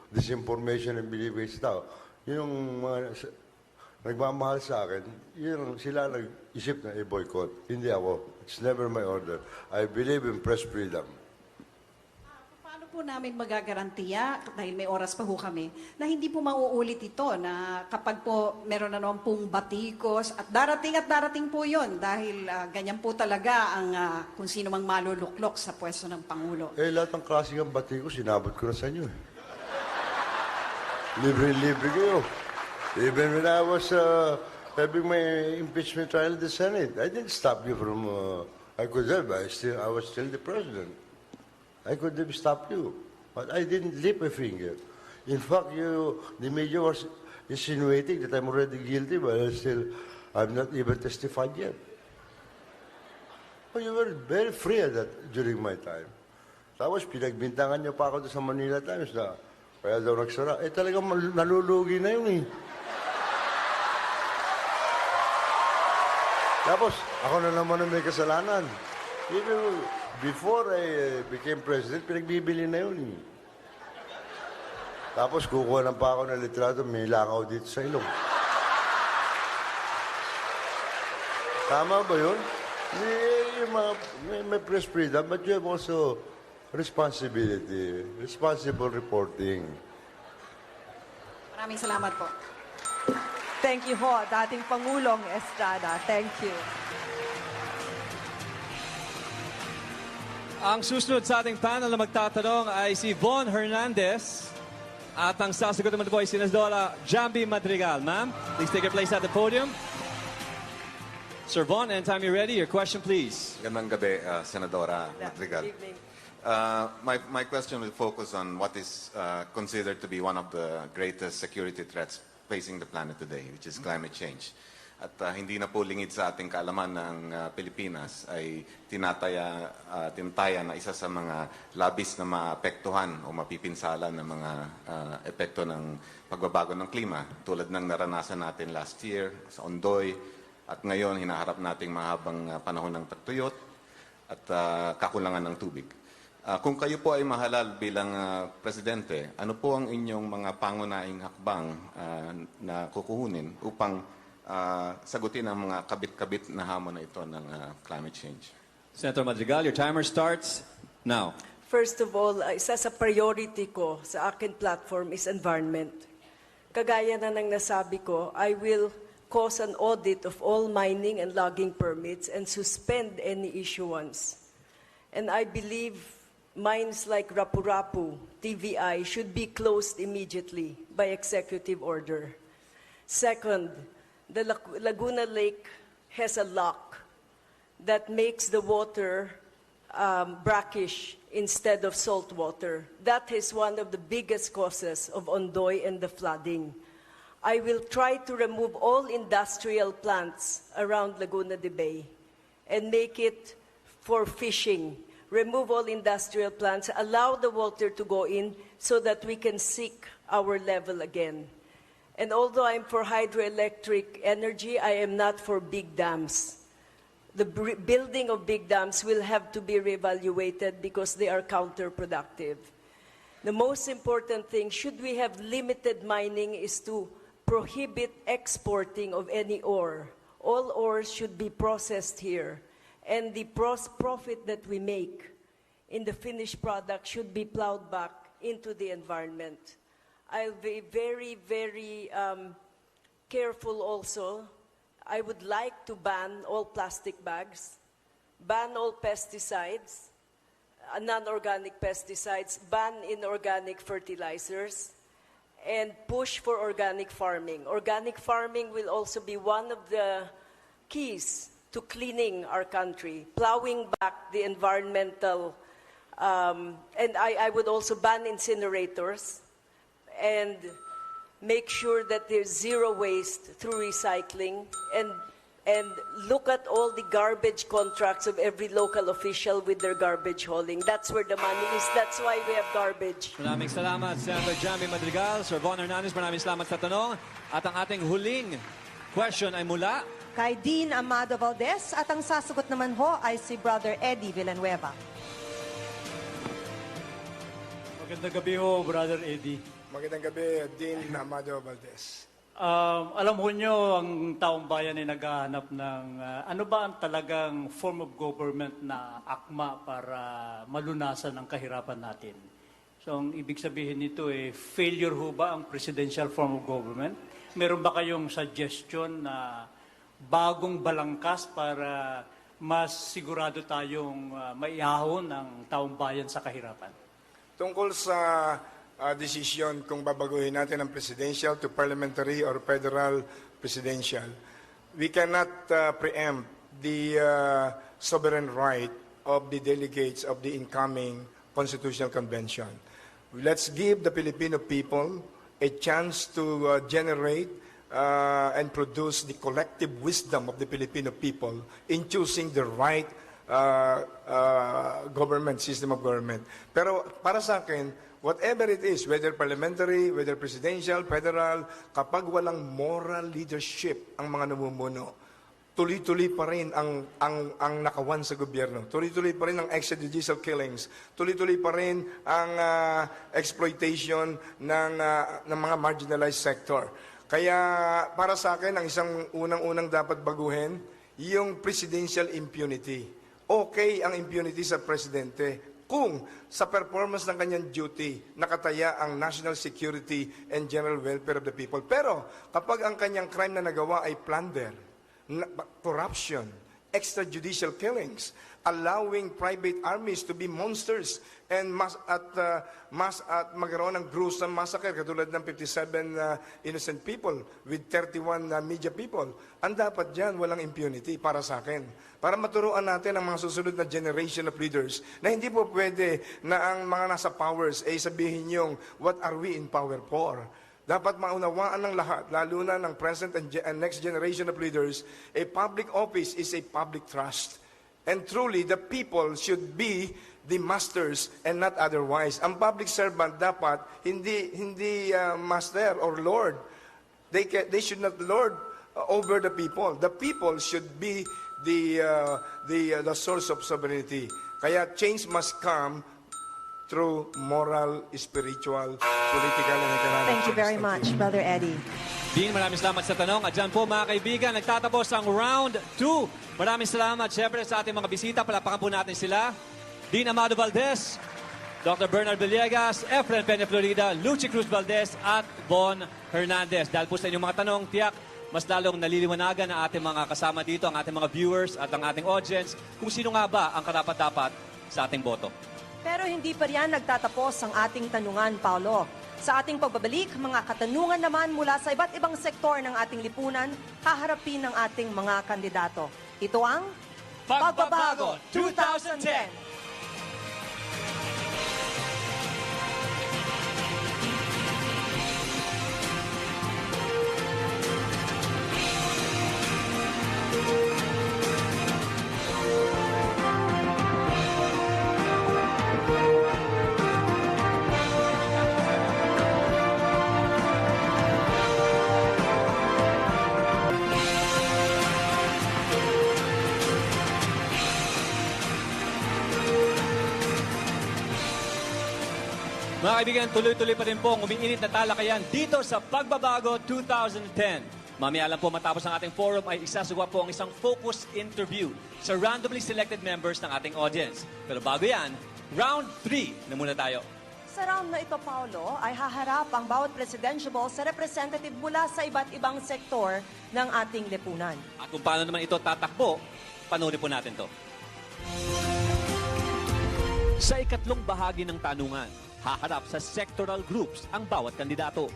disinformation and believe sa tao. Yung mga nagmamahal sa akin, yun, sila nag-isip na i-boycott. Hindi ako. It's never my order. I believe in press freedom. Paano po namin magagarantiya, dahil may oras pa ho kami, na hindi po mauulit ito, na kapag po meron na naman pong batikos, at darating po yun, dahil ganyan po talaga ang kung sino mang maluluklok sa pwesto ng Pangulo. Lahat ng klase ng batikos, sinabot ko na sa inyo. Libre-libre kayo. Even when I was having my impeachment trial in the Senate, I didn't stop you from... I could have. I was still the president. I could have stopped you. But I didn't lift a finger. In fact, the media was insinuating that I'm already guilty, but I'm not even testified yet. Well, you were very free at that during my time. Tapos, pinagbintangan niyo pa ako sa Manila Times na kaya daw nagsara. Talagang nalulugi na yun eh. Tapos, ako na naman ang may kasalanan. Even before I became president, pinagbibili na yun eh. Tapos, kukuha ng pa ako ng litrato, may langaw dito sa ilong. Tama ba yun? May press freedom, but you have also responsibility, responsible reporting. Maraming salamat po. Thank you ho, dating Pangulong Estrada. Thank you. Ang susunod sa ating panel na magtatanong ay si Von Hernandez. At ang sasagot naman po ay si Senadora Jambi Madrigal. Ma'am, please take your place at the podium. Sir Von, anytime you're ready, your question please. Gandang gabi, Senadora Madrigal. Good evening. My question will focus on what is considered to be one of the greatest security threats facing the planet today, which is climate change. At hindi na po lingid sa ating kaalaman ng Pilipinas ay tinataya na isa sa mga labis na maapektuhan o mapipinsala ng mga epekto ng pagbabago ng klima, tulad ng naranasan natin last year sa Ondoy, at ngayon hinaharap nating mahabang panahon ng tagtuyot at kakulangan ng tubig. Kung kayo po ay mahalal bilang presidente, ano po ang inyong mga pangunahing hakbang na kukuhunin upang sagutin ang mga kabit-kabit na hamon na ito ng climate change? Senator Madrigal, your timer starts now. First of all, isa sa priority ko sa akin platform is environment. Kagaya na ng nasabi ko, I will cause an audit of all mining and logging permits and suspend any issuance. And I believe mines like Rapu-Rapu, TVI, should be closed immediately by executive order. Second, the Laguna Lake has a lock that makes the water brackish instead of salt water. That is one of the biggest causes of Ondoy and the flooding. I will try to remove all industrial plants around Laguna de Bay and make it for fishing. Remove all industrial plants, allow the water to go in so that we can seek our level again. And although I'm for hydroelectric energy, I am not for big dams. The building of big dams will have to be reevaluated because they are counterproductive. The most important thing, should we have limited mining, is to prohibit exporting of any ore. All ores should be processed here. And the profit that we make in the finished product should be plowed back into the environment. I'll be very, very careful also. I would like to ban all plastic bags, ban all pesticides, non-organic pesticides, ban inorganic fertilizers, and push for organic farming. Organic farming will also be one of the keys to cleaning our country, plowing back the environmental, and I would also ban incinerators and make sure that there's zero waste through recycling and and look at all the garbage contracts of every local official with their garbage hauling. That's where the money is. That's why we have garbage. Maraming salamat, Senator Jamie Madrigal. Sir Von Hernandez, maraming salamat sa tanong. At ang ating huling question ay mula Kay Dean Amado Valdez at ang sasagot naman ho ay si Brother Eddie Villanueva. Magandang gabi ho, Brother Eddie. Magandang gabi, Dean Amado Valdez. Alam ho nyo, ang taong bayan ay naghahanap ng ano ba ang talagang form of government na akma para malunasan ang kahirapan natin. So, ang ibig sabihin nito failure ho ba ang presidential form of government? Meron ba kayong suggestion na bagong balangkas para mas sigurado tayong maihahon ang taong bayan sa kahirapan? Tungkol sa desisyon kung babaguhin natin ang presidential to parliamentary or federal presidential, we cannot preempt the sovereign right of the delegates of the incoming Constitutional Convention. Let's give the Filipino people a chance to generate and produce the collective wisdom of the Filipino people in choosing the right government, system of government. Pero para sa akin, whatever it is, whether parliamentary, whether presidential, federal, kapag walang moral leadership ang mga namumuno, tuloy-tuloy pa rin ang nakawan sa gobyerno. Tuloy-tuloy pa rin ang extrajudicial killings. Tuloy-tuloy pa rin ang exploitation ng mga marginalized sector. Kaya para sa akin, ang isang unang-unang dapat baguhin, yung presidential impunity. Okay ang impunity sa presidente kung sa performance ng kanyang duty nakataya ang national security and general welfare of the people. Pero kapag ang kanyang crime na nagawa ay plunder, corruption, extrajudicial killings, allowing private armies to be monsters and magkaroon ng gruesome massacre katulad ng 57 innocent people with 31 media people. Ang dapat dyan, walang impunity para sa akin. Para maturuan natin ang mga susunod na generation of leaders na hindi po pwede na ang mga nasa powers ay sabihin yung what are we in power for? Dapat maunawaan ng lahat, lalo na ng present and next generation of leaders, a public office is a public trust. And truly, the people should be the masters and not otherwise. Ang public servant dapat hindi master or lord. They should not lord over the people. The people should be the source of sovereignty. Kaya change must come through moral, spiritual, political, and economic. Thank you very much, Brother Eddie. Dean, maraming salamat sa tanong. At dyan po mga kaibigan, nagtatapos ang round 2. Maraming salamat syempre sa ating mga bisita. Palapakan po natin sila. Dean Amado Valdez, Dr. Bernard Villegas, Efren Peña Florida, Lucy Cruz Valdez, at Von Hernandez. Dahil po sa inyong mga tanong, tiyak, mas lalong naliliwanagan ang ating mga kasama dito, ang ating mga viewers at ang ating audience, kung sino nga ba ang karapat-dapat sa ating boto. Pero hindi pa riyan nagtatapos ang ating tanungan, Paolo. Sa ating pagbabalik, mga katanungan naman mula sa iba't ibang sektor ng ating lipunan, haharapin ng ating mga kandidato. Ito ang Pagbabago 2010! Mga kaibigan, tuloy-tuloy pa rin po ang umiinit na talakayan dito sa Pagbabago 2010. Mamaya lang po matapos ang ating forum ay isasagawa po ang isang focus interview sa randomly selected members ng ating audience. Pero bago yan, round 3 na muna tayo. Sa round na ito, Paolo, ay haharap ang bawat presidentiable sa representative mula sa iba't ibang sektor ng ating lipunan. At kung paano naman ito tatakbo, panoorin po natin to. Sa ikatlong bahagi ng tanungan, haharap sa sectoral groups ang bawat kandidato.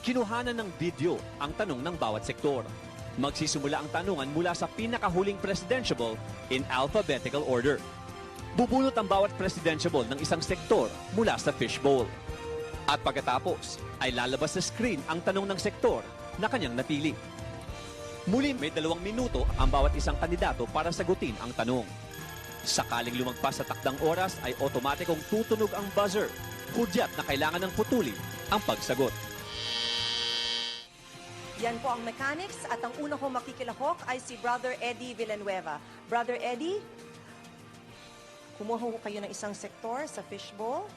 Kinuhanan ng video ang tanong ng bawat sektor. Magsisimula ang tanungan mula sa pinakahuling presidentiable in alphabetical order. Bubulot ang bawat presidentiable ng isang sektor mula sa fishbowl. At pagkatapos, ay lalabas sa screen ang tanong ng sektor na kanyang napili. Muli, may 2 minuto ang bawat isang kandidato para sagutin ang tanong. Sakaling lumagpas sa takdang oras ay otomatikong tutunog ang buzzer. Hudyat na kailangan ng putulin ang pagsagot. Yan po ang mechanics at ang una kong makikilahok ay si Brother Eddie Villanueva. Brother Eddie, kumuha ho kayo ng isang sektor sa fishbowl.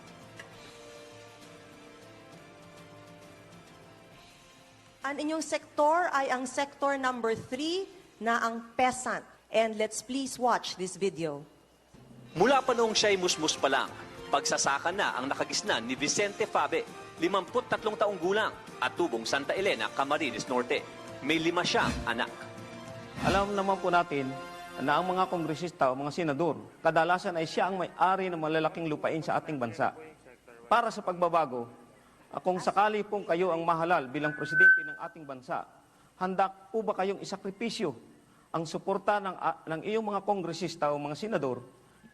Ang inyong sektor ay ang sector number 3 na ang peasant. And let's please watch this video. Mula pa noong siya'y musmus pa lang, pagsasaka na ang nakagisnan ni Vicente Fabe, 53 taong gulang at tubong Santa Elena, Camarines Norte. May 5 siyang anak. Alam naman po natin na ang mga kongresista o mga senador, kadalasan ay siya ang may-ari ng malalaking lupain sa ating bansa. Para sa pagbabago, kung sakali pong kayo ang mahalal bilang presidente ng ating bansa, handa po ba kayong isakripisyo ang suporta ng iyong mga kongresista o mga senador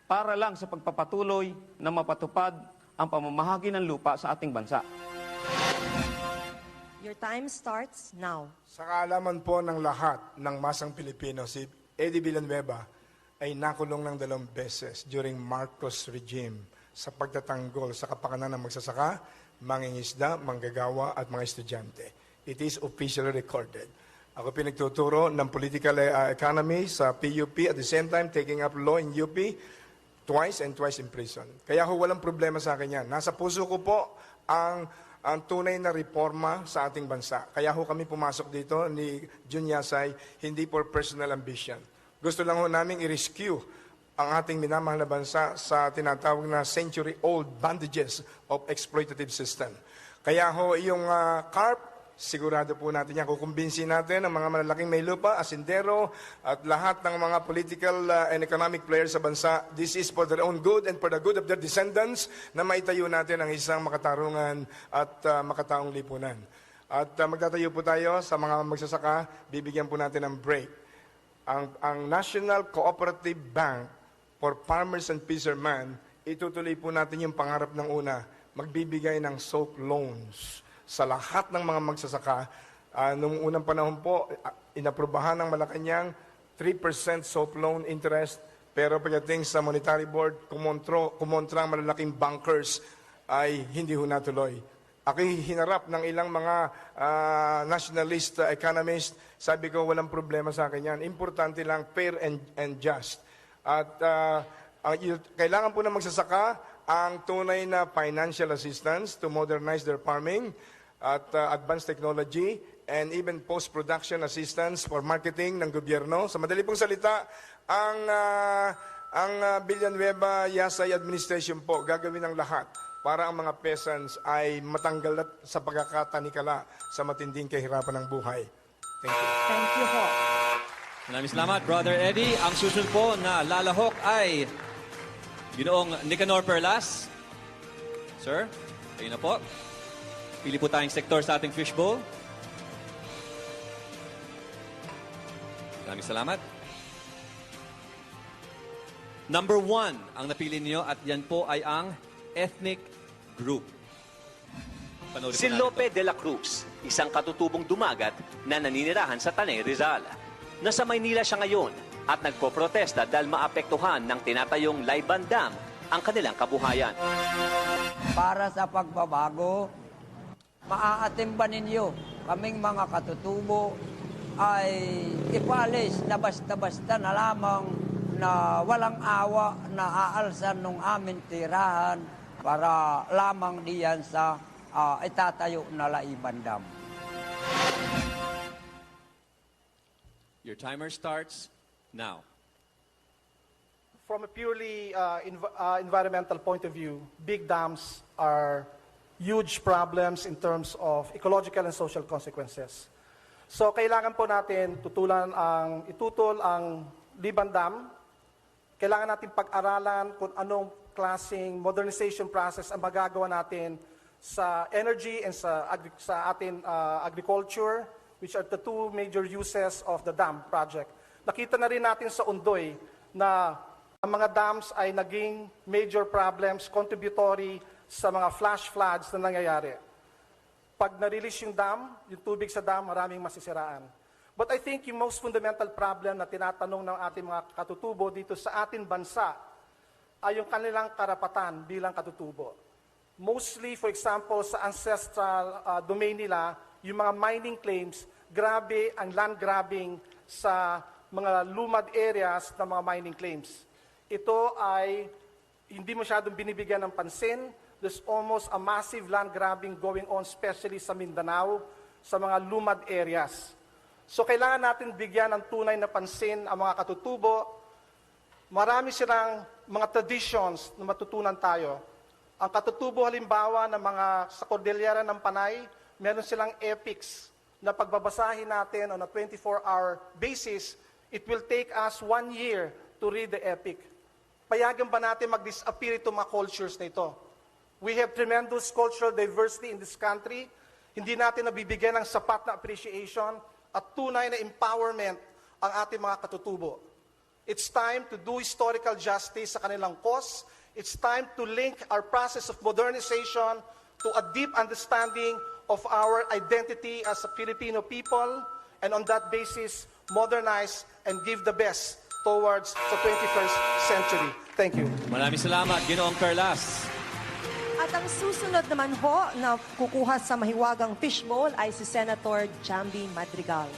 para lang sa pagpapatuloy na mapatupad ang pamamahagi ng lupa sa ating bansa? Your time starts now. Sa kaalaman po ng lahat ng masang Pilipino, si Eddie Villanueva ay nakulong ng 2 beses during Marcos regime sa pagtatanggol sa kapakanan ng magsasaka, mangingisda, manggagawa at mga estudyante. It is officially recorded. Ako pinagtuturo ng political economy sa PUP, at the same time taking up law in UP, twice and twice in prison. Kaya ho walang problema sa akin yan. Nasa puso ko po ang tunay na reforma sa ating bansa. Kaya ho kami pumasok dito ni Jun Yasay, hindi for personal ambition. Gusto lang ho namin i-rescue ang ating minamahal na bansa sa tinatawag na century-old bondages of exploitative system. Kaya ho yung CARP, sigurado po natin yan. Kukumbinsin natin ang mga malalaking may lupa, asindero, at lahat ng mga political and economic players sa bansa. This is for their own good and for the good of their descendants na maitayo natin ang isang makatarungan at makataong lipunan. At magtatayo po tayo sa mga magsasaka, bibigyan po natin ng break. Ang National Cooperative Bank for Farmers and Fishermen, itutuloy po natin yung pangarap ng una, magbibigay ng soap loans sa lahat ng mga magsasaka. Noong unang panahon po, inaprubahan ng Malacanang 3% soap loan interest, pero pagdating sa Monetary Board, kumontra ang malalaking bankers ay hindi ho natuloy. Ako'y hinarap ng ilang mga nationalist economist, sabi ko walang problema sa akin yan. Importante lang, fair and just. At kailangan po ng magsasaka ang tunay na financial assistance to modernize their farming at advanced technology and even post-production assistance for marketing ng gobyerno. Sa madali pong salita, ang Villanueva Yasay administration po gagawin ng lahat para ang mga peasants ay matanggal sa pagkakatanikala sa matinding kahirapan ng buhay. Thank you. Thank you po. Maraming salamat, Brother Eddie. Ang susunod po na lalahok ay Ginoong Nicanor Perlas. Sir, kayo na po. Pili po tayong sektor sa ating fishbowl. Maraming salamat. Number 1 ang napili niyo at yan po ay ang ethnic group. Panoorin Si po natin Lope de la Cruz, isang katutubong dumagat na naninirahan sa Tanay Rizal. Nasa Maynila siya ngayon at nagpoprotesta dahil maapektuhan ng tinatayong Laiban Dam ang kanilang kabuhayan. Para sa pagbabago, maaatimba ninyo kaming mga katutubo ay ipalis na basta-basta na lamang na walang awa na aalsan ng aming tirahan para lamang diyan sa itatayo na Laiban Dam. Your timer starts now. From a purely environmental point of view, big dams are huge problems in terms of ecological and social consequences. So kailangan po natin itutol ang Laiban Dam. Kailangan natin pag-aralan kung anong klaseng modernization process ang magagawa natin sa energy and sa ating agriculture, which are the two major uses of the dam project. Nakita na rin natin sa Ondoy na ang mga dams ay naging major problems, contributory sa mga flash floods na nangyayari. Pag na-release yung dam, yung tubig sa dam, maraming masisiraan. But I think yung most fundamental problem na tinatanong ng ating mga katutubo dito sa ating bansa ay yung kanilang karapatan bilang katutubo. Mostly, for example, sa ancestral domain nila, yung mga mining claims, grabe ang land grabbing sa mga lumad areas ng mga mining claims. Ito ay hindi masyadong binibigyan ng pansin. There's almost a massive land grabbing going on, especially sa Mindanao, sa mga lumad areas. So kailangan natin bigyan ng tunay na pansin ang mga katutubo. Marami silang mga traditions na matutunan tayo. Ang katutubo halimbawa ng mga sa Cordillera ng Panay, meron silang epics na pagbabasahin natin on a 24-hour basis. It will take us 1 year to read the epic. Payagan ba natin mag-disappear itong mga cultures na ito? We have tremendous cultural diversity in this country. Hindi natin nabibigyan ng sapat na appreciation at tunay na empowerment ang ating mga katutubo. It's time to do historical justice sa kanilang cause. It's time to link our process of modernization to a deep understanding of our identity as a Filipino people, and on that basis, modernize and give the best towards the 21st century. Thank you. Maraming salamat, Ginoong Perlas. At ang susunod naman ho na kukuha sa mahiwagang fishbowl ay si Senator Jamby Madrigal.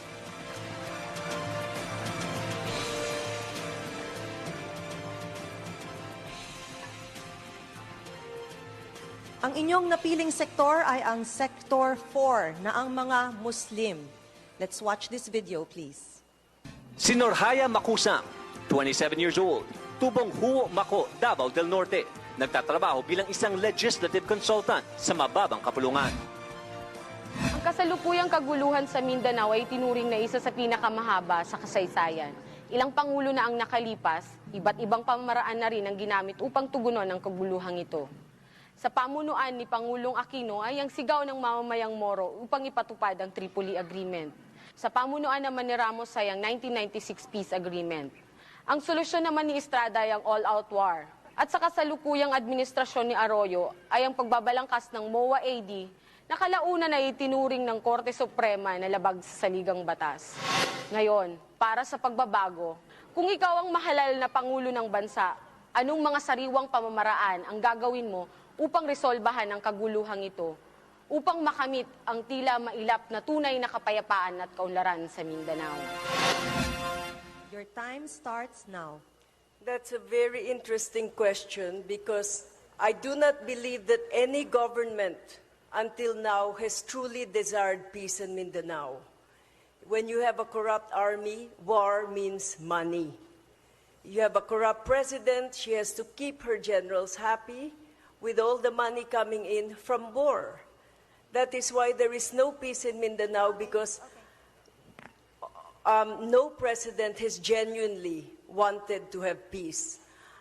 Ang inyong napiling sektor ay ang Sector 4 na ang mga Muslim. Let's watch this video, please. Si Norhaya Makusang, 27 years old, tubong Huo Mako, Davao del Norte. Nagtatrabaho bilang isang legislative consultant sa mababang kapulungan. Ang kasalukuyang kaguluhan sa Mindanao ay tinuring na isa sa pinakamahaba sa kasaysayan. Ilang pangulo na ang nakalipas, iba't ibang pamamaraan na rin ang ginamit upang tugunan ang kaguluhang ito. Sa pamunuan ni Pangulong Aquino ay ang sigaw ng mamamayang Moro upang ipatupad ang Tripoli Agreement. Sa pamunuan naman ni Ramos ay ang 1996 Peace Agreement. Ang solusyon naman ni Estrada ay ang all-out war. At sa kasalukuyang administrasyon ni Arroyo ay ang pagbabalangkas ng MOA AD na kalaunan ay itinuring ng Korte Suprema na labag sa saligang batas. Ngayon, para sa pagbabago, kung ikaw ang mahalal na Pangulo ng bansa, anong mga sariwang pamamaraan ang gagawin mo upang resolbahan ang kaguluhang ito, upang makamit ang tila mailap na tunay na kapayapaan at kaunlaran sa Mindanao? Your time starts now. That's a very interesting question because I do not believe that any government until now has truly desired peace in Mindanao. When you have a corrupt army, war means money. You have a corrupt president, she has to keep her generals happy with all the money coming in from war. That is why there is no peace in Mindanao because no president has genuinely wanted to have peace.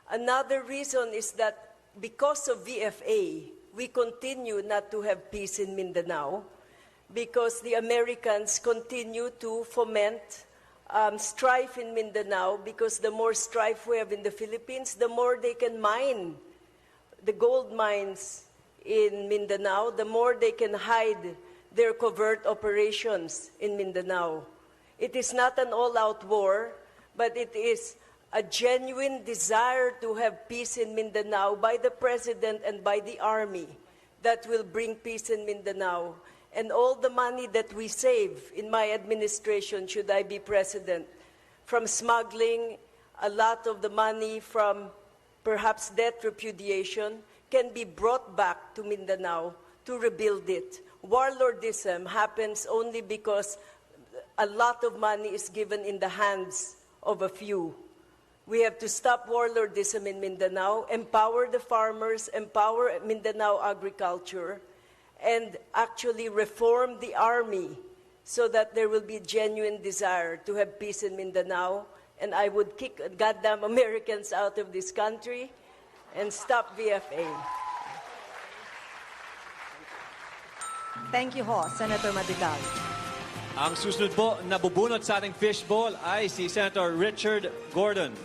Another reason is that because of VFA, we continue not to have peace in Mindanao because the Americans continue to foment strife in Mindanao because the more strife we have in the Philippines, the more they can mine the gold mines in Mindanao, the more they can hide their covert operations in Mindanao. It is not an all-out war, but it is a genuine desire to have peace in Mindanao by the President and by the Army that will bring peace in Mindanao. And all the money that we save in my administration, should I be President, from smuggling, a lot of the money from perhaps debt repudiation, can be brought back to Mindanao to rebuild it. Warlordism happens only because a lot of money is given in the hands of a few. We have to stop warlordism in Mindanao, empower the farmers, empower Mindanao agriculture, and actually reform the army so that there will be genuine desire to have peace in Mindanao. And I would kick goddamn Americans out of this country and stop VFA. Thank you ho, Senator Madrigal. Ang susunod po na bubunot sa ating fishbowl ay si Senator Richard Gordon.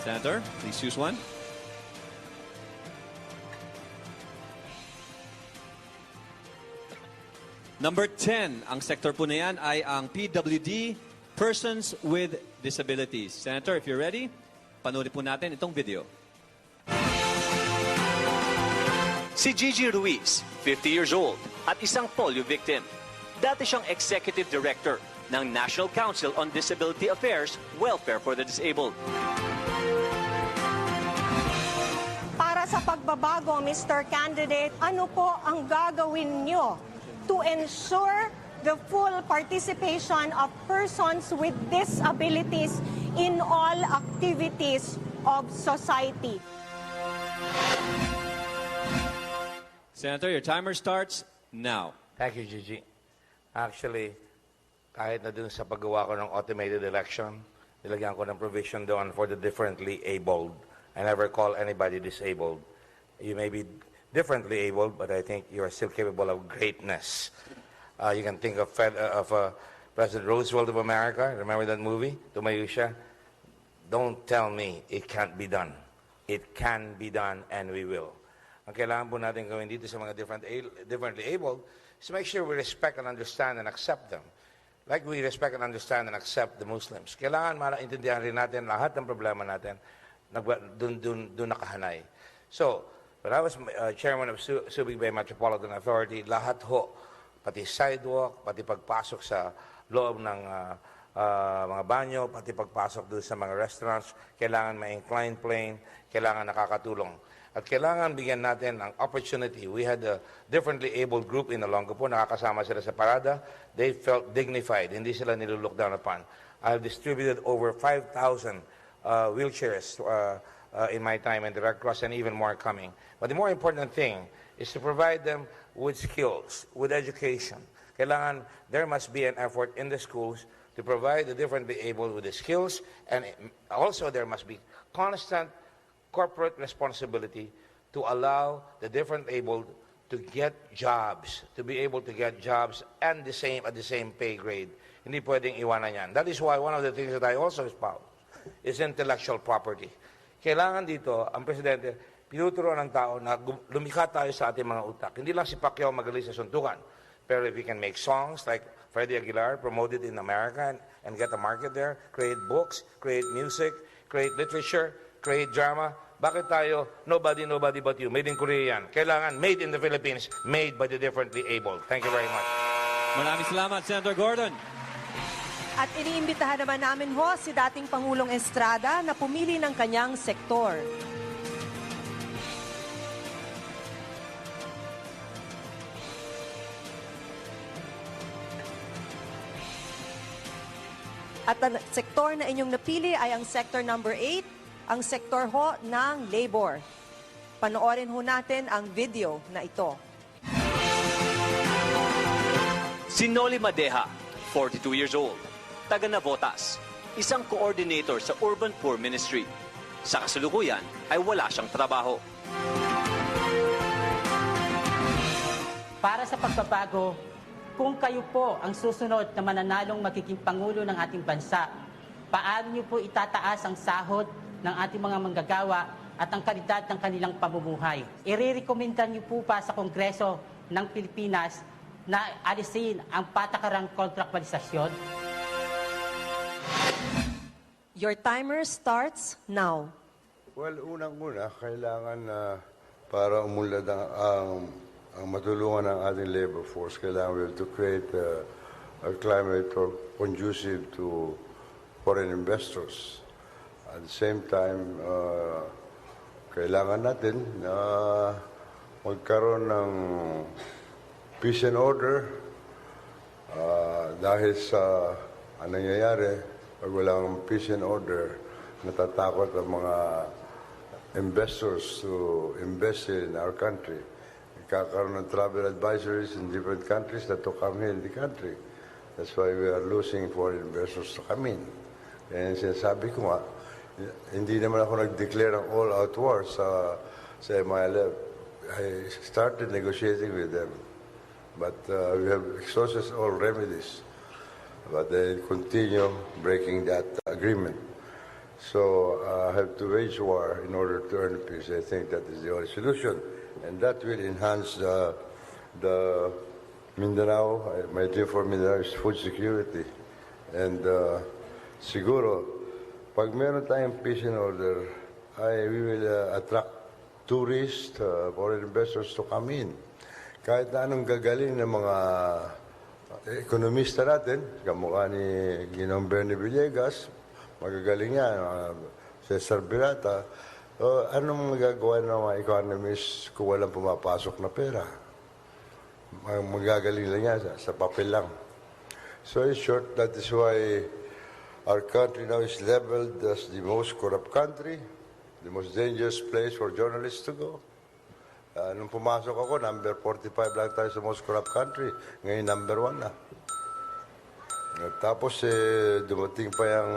Senator, please choose one. Number 10, ang sector po na yan ay ang PWD, Persons with Disabilities. Senator, if you're ready, panoorin po natin itong video. Si Gigi Ruiz, 50 years old, at isang polio victim. Dati siyang Executive Director ng National Council on Disability Affairs, Welfare for the Disabled. Para sa pagbabago, Mr. Candidate, ano po ang gagawin nyo to ensure the full participation of persons with disabilities in all activities of society? Senator, your timer starts now. Thank you, Gigi. Actually, kahit na dun sa paggawa ko ng automated election, nilagyan ko ng provision doon for the differently abled. I never call anybody disabled. You may be differently abled, but I think you are still capable of greatness. You can think of President Roosevelt of America. Remember that movie? Tumayo siya. Don't tell me it can't be done. It can be done, and we will. Ang kailangan po natin gawin dito sa mga differently abled is make sure we respect and understand and accept them. Like we respect and understand and accept the Muslims. Kailangan maintindihan rin natin lahat ng problema natin doon nakahanay. So, when I was chairman of Subic Bay Metropolitan Authority, lahat ho, pati sidewalk, pati pagpasok sa loob ng mga banyo, pati pagpasok doon sa mga restaurants, kailangan may inclined plane, kailangan nakakatulong. At kailangan bigyan natin ang opportunity. We had a differently abled group in Olongapo, nakakasama sila sa parada. They felt dignified, hindi sila nilulook down upon. I have distributed over 5,000 wheelchairs in my time in the Red Cross, and even more coming. But the more important thing is to provide them with skills, with education. Kailangan, there must be an effort in the schools to provide the differently abled with the skills, and also there must be constant corporate responsibility to allow the differently abled to get jobs, to be able to get jobs and at the same pay grade. Hindi pwedeng iwanan yan. That is why one of the things that I also espouse is intellectual property. Kailangan dito, ang Presidente, pinuturuan ng tao na lumikha tayo sa ating mga utak. Hindi lang si Pacquiao magaling sa suntukan. Pero if we can make songs like Freddie Aguilar, promote it in America and get a market there, create books, create music, create literature, create drama, bakit tayo, nobody but you, made in Korea yan. Kailangan, made in the Philippines, made by the differently abled. Thank you very much. Maraming salamat, Senator Gordon. At iniimbitahan naman namin ho si dating Pangulong Estrada na pumili ng kanyang sektor. At ang sektor na inyong napili ay ang sector number 8, ang sektor ho ng labor. Panoorin ho natin ang video na ito. Si Noli Madeja, 42 years old, taga Navotas, isang coordinator sa Urban Poor Ministry. Sa kasalukuyan ay wala siyang trabaho. Para sa pagbabago, kung kayo po ang susunod na mananalong magiging Pangulo ng ating bansa, paano niyo po itataas ang sahod ng ating mga manggagawa at ang kalidad ng kanilang pamumuhay? Irerekomenda niyo po pa sa Kongreso ng Pilipinas na alisin ang patakarang kontraktualisasyon? Your timer starts now. Well, unang-una, kailangan para umunlad ang matulungan ng ating labor force, kailangan we have to create a climate conducive to foreign investors. At the same time, kailangan natin na magkaroon ng peace and order dahil sa nangyayari, pag walang peace and order, natatakot ang mga investors to invest in our country. Kakaroon ng travel advisories in different countries that to come here in the country. That's why we are losing foreign investors to come in. Kaya sinasabi ko nga, hindi naman ako nag-declare ng all-out war sa MILF. I started negotiating with them. But we have exhausted all remedies. But they continue breaking that agreement. So I have to wage war in order to earn peace. I think that is the only solution. And that will enhance the Mindanao, my dream for Mindanao is food security. And siguro, pag meron tayong peace and order, we will attract tourists, foreign investors to come in. Kahit na anong gagaling ng mga ekonomista natin, kamukha ni Ginoong Bernie Villegas, magagaling yan, Cesar Birata, anong magagawa ng mga economists kung walang pumapasok na pera? Magagaling lang yan sa papel lang. So in short, that is why our country now is labeled as the most corrupt country, the most dangerous place for journalists to go. Nung pumasok ako, number 45 lang tayo sa most corrupt country. Ngayon, number 1 na. At tapos, dumating pa yung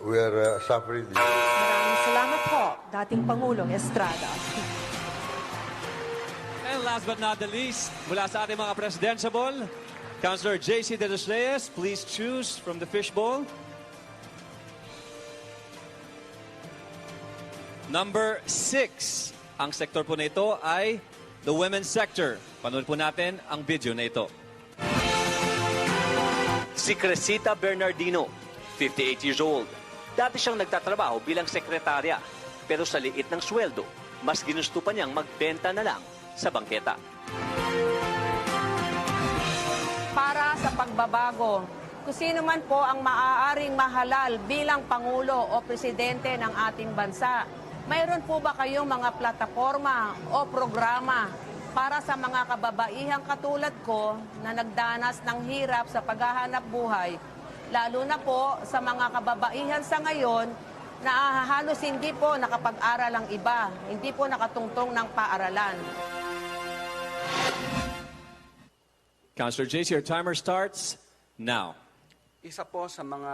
we are suffering. Maraming salamat po, dating Pangulong Estrada. And last but not the least, mula sa ating mga presidentiable, Councilor J.C. De Los Reyes, please choose from the fishbowl. Number 6. Ang sektor po na ito ay the women's sector. Panood po natin ang video na ito. Si Cresita Bernardino, 58 years old. Dati siyang nagtatrabaho bilang sekretarya. Pero sa liit ng sweldo, mas ginusto pa niyang magbenta na lang sa bangketa. Para sa pagbabago, kung sino man po ang maaaring mahalal bilang Pangulo o Presidente ng ating bansa, mayroon po ba kayong mga plataforma o programa para sa mga kababaihang katulad ko na nagdanas ng hirap sa paghahanap buhay, lalo na po sa mga kababaihan sa ngayon na halos hindi po nakapag-aral ang iba, hindi po nakatungtong ng paaralan. Councilor J.C., your timer starts now. Isa po sa mga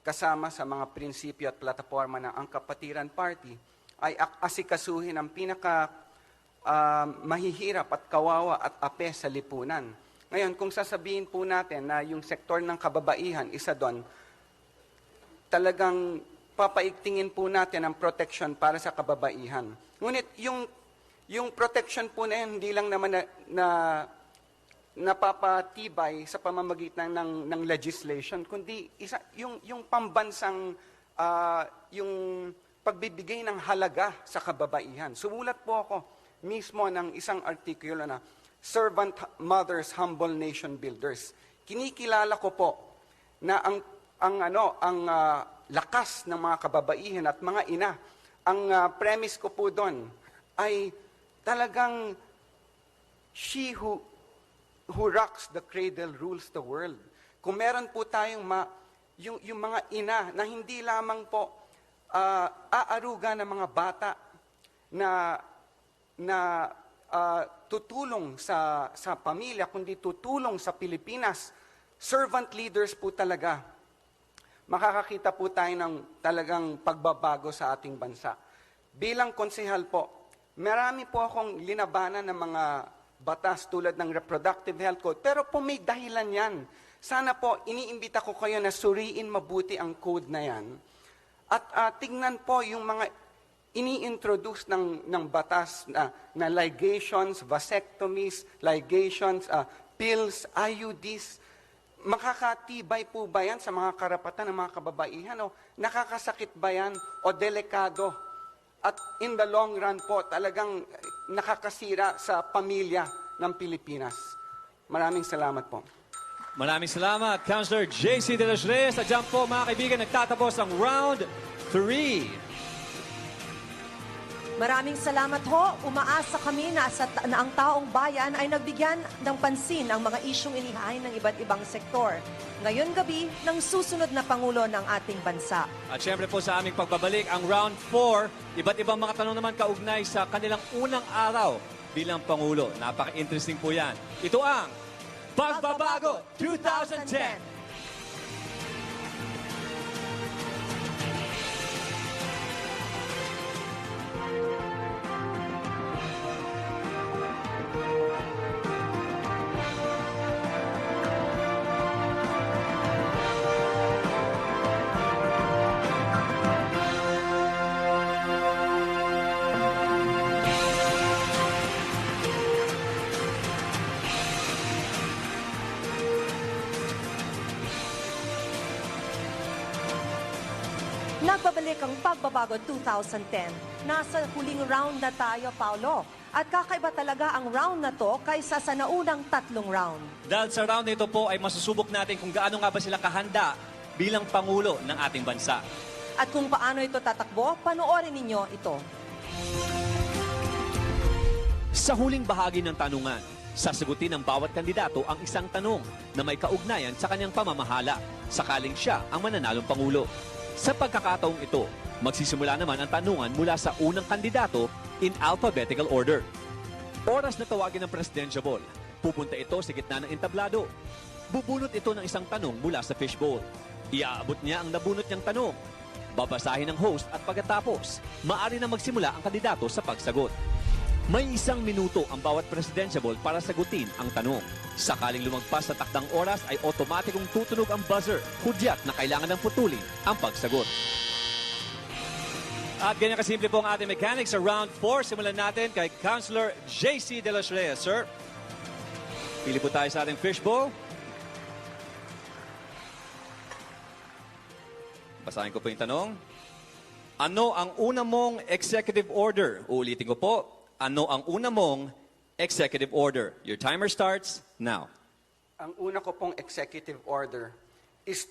kasama sa mga prinsipyo at plataforma ng Ang Kapatiran Party ay asikasuhin ang pinaka mahihirap at kawawa at ape sa lipunan. Ngayon, kung sasabihin po natin na yung sektor ng kababaihan, isa doon, talagang papaigtingin po natin ang protection para sa kababaihan. Ngunit yung protection po na yun, hindi lang naman na napapatibay sa pamamagitan ng legislation, kundi yung pambansang yung pagbibigay ng halaga sa kababaihan. Sumulat po ako mismo ng isang artikulo na Servant Mothers, Humble Nation Builders. Kinikilala ko po na ang lakas ng mga kababaihan at mga ina, ang premise ko po doon ay talagang she who rocks the cradle rules the world. Kung meron po tayong yung mga ina na hindi lamang po aaruga ng mga bata na tutulong sa pamilya, kundi tutulong sa Pilipinas, servant leaders po talaga. Makakakita po tayo ng talagang pagbabago sa ating bansa. Bilang konsehal po, marami po akong linabanan ng mga batas tulad ng Reproductive Health Code. Pero po may dahilan yan. Sana po, iniimbita ko kayo na suriin mabuti ang code na yan. At tingnan po yung mga ini-introduce ng batas na ligations, vasectomies, ligations, pills, IUDs. Makakatibay po ba yan sa mga karapatan ng mga kababaihan? O nakakasakit ba yan? O delikado? At in the long run po, talagang nakakasira sa pamilya ng Pilipinas. Maraming salamat po. Maraming salamat, Councilor J.C. De Los Reyes. At dyan po, mga kaibigan, nagtatapos ang round 3. Maraming salamat ho. Umaasa kami na ang taong bayan ay nagbigyan ng pansin ang mga isyong inihain ng iba't ibang sektor. Ngayon gabi, ng susunod na Pangulo ng ating bansa. At syempre po sa aming pagbabalik, ang round 4, iba't ibang mga tanong naman kaugnay sa kanilang unang araw bilang Pangulo. Napaka-interesting po yan. Ito ang Pagbabago 2010! nagbabalik ang Pagbabago 2010. Nasa huling round na tayo, Paolo. At kakaiba talaga ang round na to kaysa sa naunang 3 round. Dahil sa round na ito po ay masusubok natin kung gaano nga ba sila kahanda bilang Pangulo ng ating bansa. At kung paano ito tatakbo, panoorin ninyo ito. Sa huling bahagi ng tanungan, sasagutin ng bawat kandidato ang isang tanong na may kaugnayan sa kanyang pamamahala, sakaling siya ang mananalong Pangulo. Sa pagkakataong ito, magsisimula naman ang tanungan mula sa unang kandidato in alphabetical order. Oras na tawagin ng presidential ball, pupunta ito sa gitna ng entablado. Bubunot ito ng isang tanong mula sa fishbowl. Iaabot niya ang nabunot niyang tanong. Babasahin ng host at pagkatapos, maaari na magsimula ang kandidato sa pagsagot. May 1 minuto ang bawat presidential ball para sagutin ang tanong. Sakaling lumagpas sa takdang oras ay otomatikong tutunog ang buzzer, hudyat na kailangan ng putulin ang pagsagot. At ganyan kasimple po ang ating mechanics sa round 4. Simulan natin kay Councilor JC De Los Reyes. Sir, pili po tayo sa ating fishbowl. Basahin ko po yung tanong. Ano ang una mong executive order? Uulitin ko po. Ano ang una mong executive order? Your timer starts now. Ang una ko pong executive order is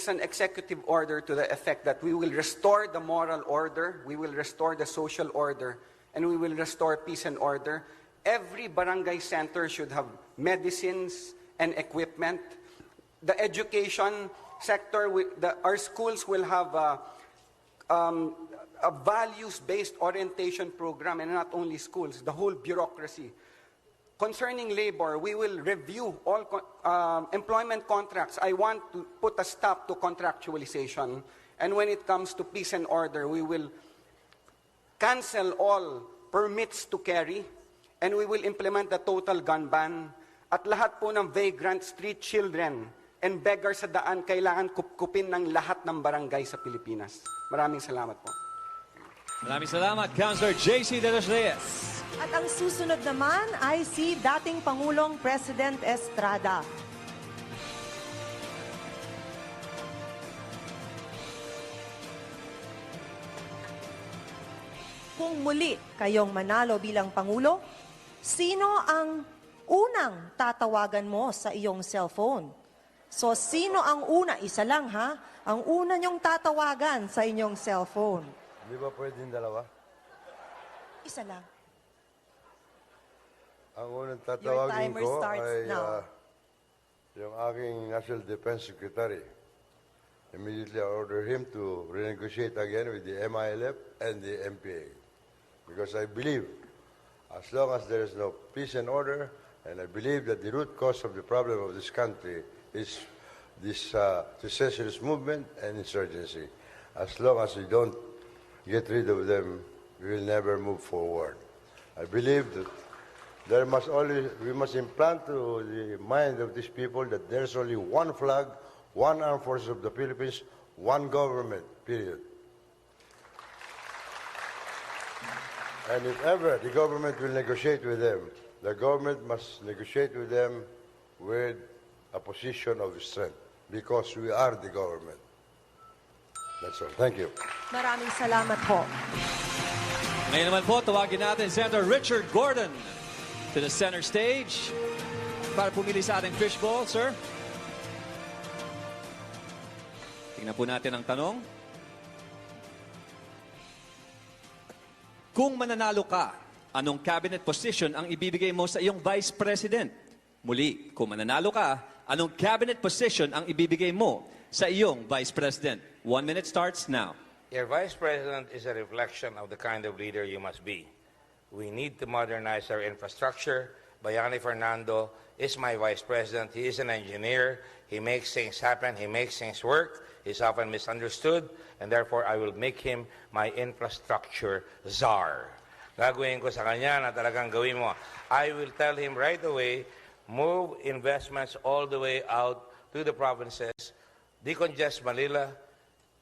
an executive order to the effect that we will restore the moral order, we will restore the social order, and we will restore peace and order. Every barangay center should have medicines and equipment. The education sector, our schools will have a values-based orientation program, and not only schools, the whole bureaucracy. Concerning labor, we will review all employment contracts. I want to put a stop to contractualization. And when it comes to peace and order, we will cancel all permits to carry, and we will implement the total gun ban. At lahat po ng vagrant street children and beggars sa daan, kailangan kupkupin ng lahat ng barangay sa Pilipinas. Maraming salamat po. Maraming salamat, Councilor JC De Los Reyes. At ang susunod naman ay si dating Pangulong President Estrada. Kung muli kayong manalo bilang Pangulo, sino ang unang tatawagan mo sa iyong cellphone? So, sino ang una? Isa lang, ha? Ang una niyong tatawagan sa inyong cellphone. Di ba pwedeng dalawa? Isa lang. Ang unang Your tatawagin timer ko starts ay now. yung aking National Defense Secretary. Immediately I order him to renegotiate again with the MILF and the MPA. Because I believe, as long as there is no peace and order, and I believe that the root cause of the problem of this country is this secessionist movement and insurgency. As long as we don't get rid of them, we will never move forward. I believe that we must implant to the mind of these people that there's only one flag, one armed forces of the Philippines, one government, period. And if ever the government will negotiate with them, the government must negotiate with them with a position of strength, because we are the government. That's all. Thank you. Maraming salamat po. Ngayon naman po, tawagin natin Senator Richard Gordon to the center stage para pumili sa ating fishbowl, sir. Tingnan po natin ang tanong. Kung mananalo ka, anong cabinet position ang ibibigay mo sa iyong vice president? Muli, kung mananalo ka, anong cabinet position ang ibibigay mo sa iyong vice president? 1 minute starts now. Your vice president is a reflection of the kind of leader you must be. We need to modernize our infrastructure. Bayani Fernando is my vice president. He is an engineer. He makes things happen. He makes things work. He's often misunderstood, and therefore I will make him my infrastructure czar. Gagawin ko sa kanya na talagang gawin mo. I will tell him right away, move investments all the way out to the provinces, decongest Manila.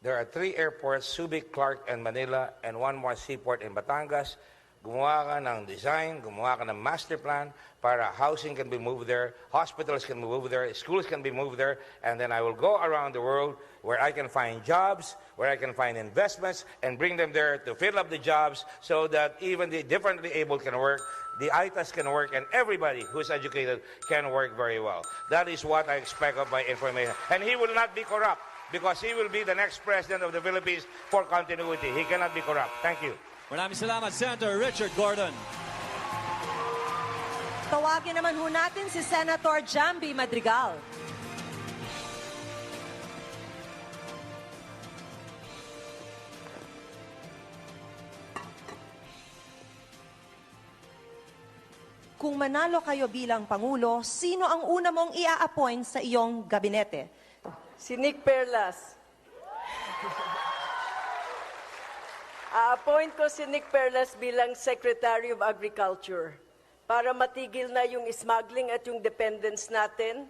There are 3 airports, Subic, Clark, and Manila, and 1 more seaport in Batangas. gumawa ka ng design, gumawa ka ng master plan para housing can be moved there, hospitals can be moved there, schools can be moved there, and then I will go around the world where I can find jobs, where I can find investments, and bring them there to fill up the jobs so that even the differently able can work, the ITAs can work, and everybody who's educated can work very well. That is what I expect of my information. And he will not be corrupt because he will be the next president of the Philippines for continuity. He cannot be corrupt. Thank you. Maraming salamat, Senator Richard Gordon. Tawagin naman ho natin si Senator Jambi Madrigal. Kung manalo kayo bilang Pangulo, sino ang una mong ia-appoint sa iyong gabinete? Si Nick Perlas. A-appoint ko si Nick Perlas bilang Secretary of Agriculture para matigil na yung smuggling at yung dependence natin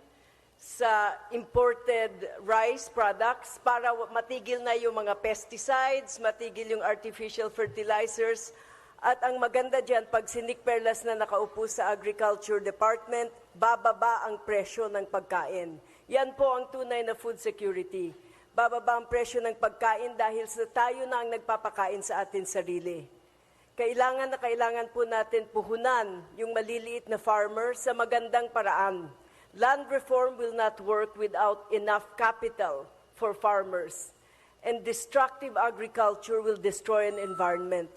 sa imported rice products, para matigil na yung mga pesticides, matigil yung artificial fertilizers. At ang maganda dyan, pag si Nick Perlas na nakaupo sa Agriculture Department, bababa ang presyo ng pagkain. Yan po ang tunay na food security. Bababa ang presyo ng pagkain dahil sa tayo na ang nagpapakain sa atin sarili. Kailangan po natin puhunan yung maliliit na farmer sa magandang paraan. Land reform will not work without enough capital for farmers. And destructive agriculture will destroy an environment.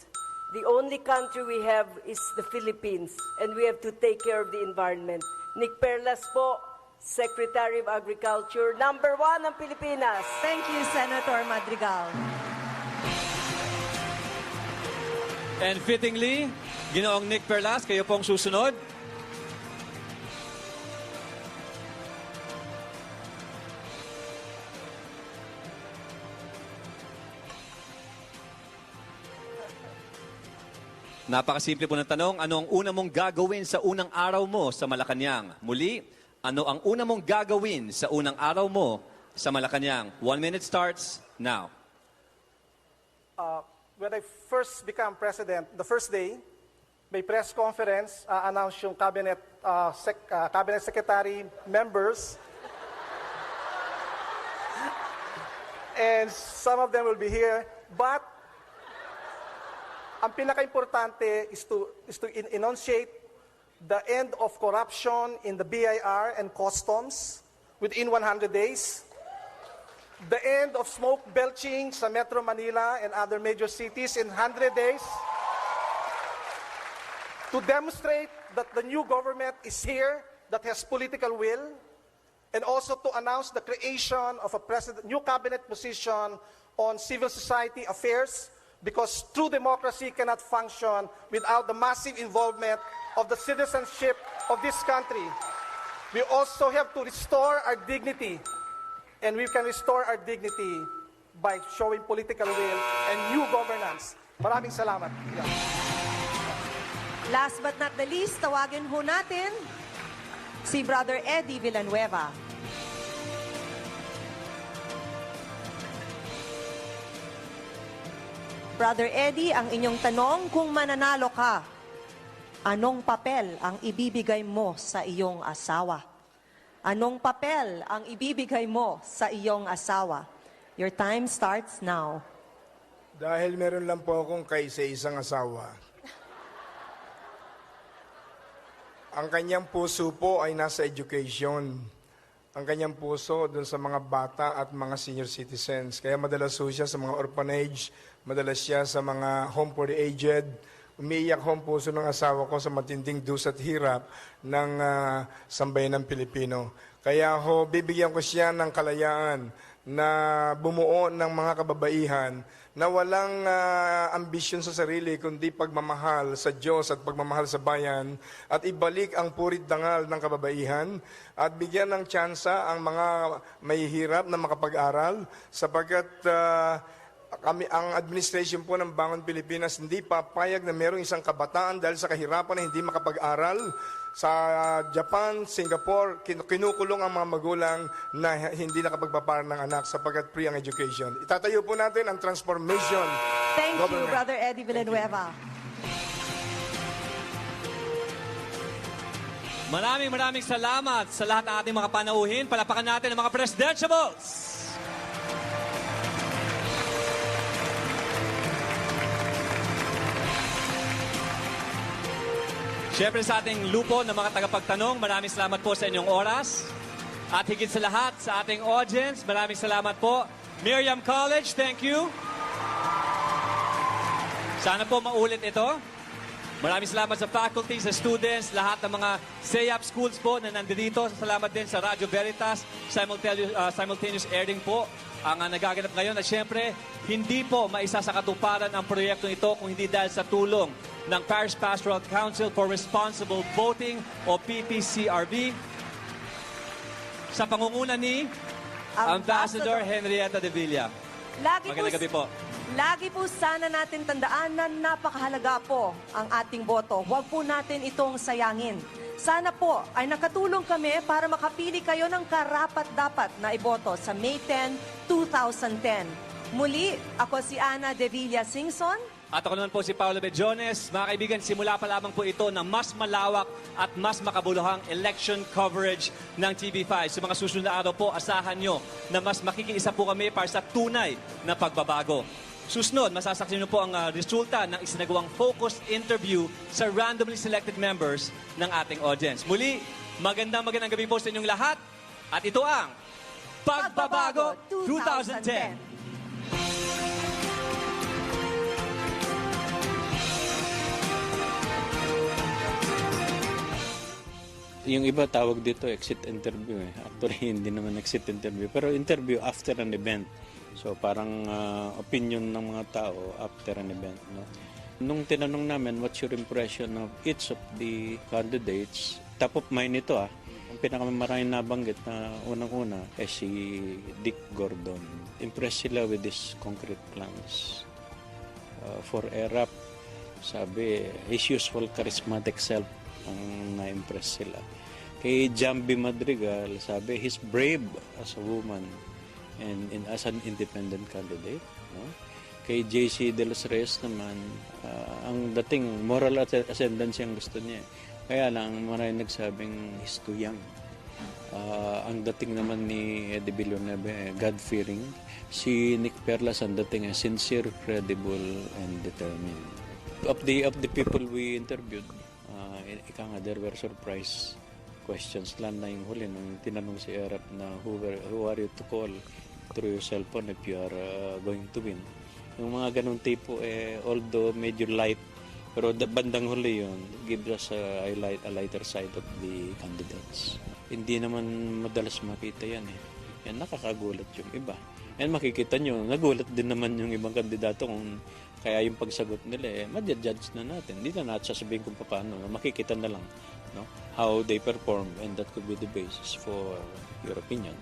The only country we have is the Philippines, and we have to take care of the environment. Nick Perlas po, Secretary of Agriculture, #1 ng Pilipinas. Thank you, Senator Madrigal. And fittingly, Ginoong Nick Perlas, kayo pong susunod. Napakasimple po ng tanong, ano ang una mong gagawin sa unang araw mo sa Malacanang? Muli, ano ang una mong gagawin sa unang araw mo sa Malacanang? 1 minute starts now. When I first became president, the first day, may press conference, announce yung cabinet secretary members. And some of them will be here, but ang pinaka-importante is to enunciate the end of corruption in the BIR and customs within 100 days, the end of smoke belching sa Metro Manila and other major cities in 100 days, to demonstrate that the new government is here, that has political will, and also to announce the creation of a new cabinet position on civil society affairs, because true democracy cannot function without the massive involvement of the citizenship of this country. We also have to restore our dignity, and we can restore our dignity by showing political will and new governance. Maraming salamat. Yeah. Last but not the least, tawagin ho natin si Brother Eddie Villanueva. Brother Eddie, ang inyong tanong, kung mananalo ka, anong papel ang ibibigay mo sa iyong asawa? Anong papel ang ibibigay mo sa iyong asawa? Your time starts now. Dahil meron lang po akong kaisa-isang asawa, ang kanyang puso po ay nasa education. Ang kanyang puso doon sa mga bata at mga senior citizens. Kaya madalas po siya sa mga orphanage, madalas siya sa mga home for the aged. Umiiyak ho ang puso ng asawa ko sa matinding dus at hirap ng sambayan ng Pilipino. Kaya ho, bibigyan ko siya ng kalayaan na bumuo ng mga kababaihan na walang ambisyon sa sarili, kundi pagmamahal sa Diyos at pagmamahal sa bayan, at ibalik ang purit dangal ng kababaihan at bigyan ng tsansa ang mga mahihirap na makapag-aral, sapagkat ang administration po ng Bangon Pilipinas hindi papayag na mayroong isang kabataan dahil sa kahirapan na hindi makapag-aral. Sa Japan, Singapore, kinukulong ang mga magulang na hindi nakapagpaparal ng anak sapagkat free ang education. Itatayo po natin ang transformation. Thank you, government. Brother Eddie Villanueva. Maraming salamat sa lahat ng ating mga panauhin. Palapakan natin ang mga presidentiables! Siyempre sa ating lupo ng mga tagapagtanong, maraming salamat po sa inyong oras. At higit sa lahat, sa ating audience, maraming salamat po. Miriam College, thank you. Sana po maulit ito. Maraming salamat sa faculty, sa students, lahat ng mga SEAP schools po na nandito. Salamat din sa Radio Veritas, simultaneous airing po ang nagaganap ngayon. At syempre, hindi po maisa sa katuparan ang proyektong ito kung hindi dahil sa tulong ng Parish Pastoral Council for Responsible Voting o PPCRV sa pangunguna ni Ambassador Henrietta de Villa. Magandang gabi po. Lagi po sana natin tandaan na napakahalaga po ang ating boto. Huwag po natin itong sayangin. Sana po ay nakatulong kami para makapili kayo ng karapat-dapat na iboto sa May 10, 2010. Muli, ako si Ana de Villa Singson. At ako naman po si Paolo Bejones. Mga kaibigan, simula pa lamang po ito ng mas malawak at mas makabuluhang election coverage ng TV5. Sa mga susunod na araw po, asahan nyo na mas makikiisa po kami para sa tunay na pagbabago. Susunod, masasaksihan nyo po ang resulta ng isinagawang focused interview sa randomly selected members ng ating audience. Muli, magandang gabi po sa inyong lahat. At ito ang Pagbabago 2010. Yung iba tawag dito exit interview eh. Actually, hindi naman exit interview. Pero interview after an event. So parang opinion ng mga tao after an event. No? Nung tinanong namin, what's your impression of each of the candidates? Top of mind ito ah. Ang pinakamaraming nabanggit na unang-una ay si Dick Gordon. Impressed sila with his concrete plans. For ERAP, sabi, his usual charismatic self ang na-impress sila. Kay Jambi Madrigal, sabi, he's brave as a woman and as an independent candidate. No? Kay JC De Los Reyes naman, ang dating moral ascendancy ang gusto niya. Kaya lang, maraming nagsabing he's too young. Ang dating naman ni Eddie Villanueva, God-fearing. Si Nick Perlas, ang dating sincere, credible, and determined. Of the people we interviewed, ika nga, there were surprise questions lang na yung huli nung tinanong si Erap na who are you to call through your cellphone if you are going to win. Yung mga ganong tipo, although medyo light, pero bandang huli yun, gives us a lighter side of the candidates. Hindi naman madalas makita yan eh. Yan, nakakagulat yung iba. And makikita nyo, nagulat din naman yung ibang kandidato kung kaya yung pagsagot nila, madya-judge na natin. Hindi na natin sasabihin kung paano. Makikita na lang, no? How they perform, and that could be the basis for your opinion.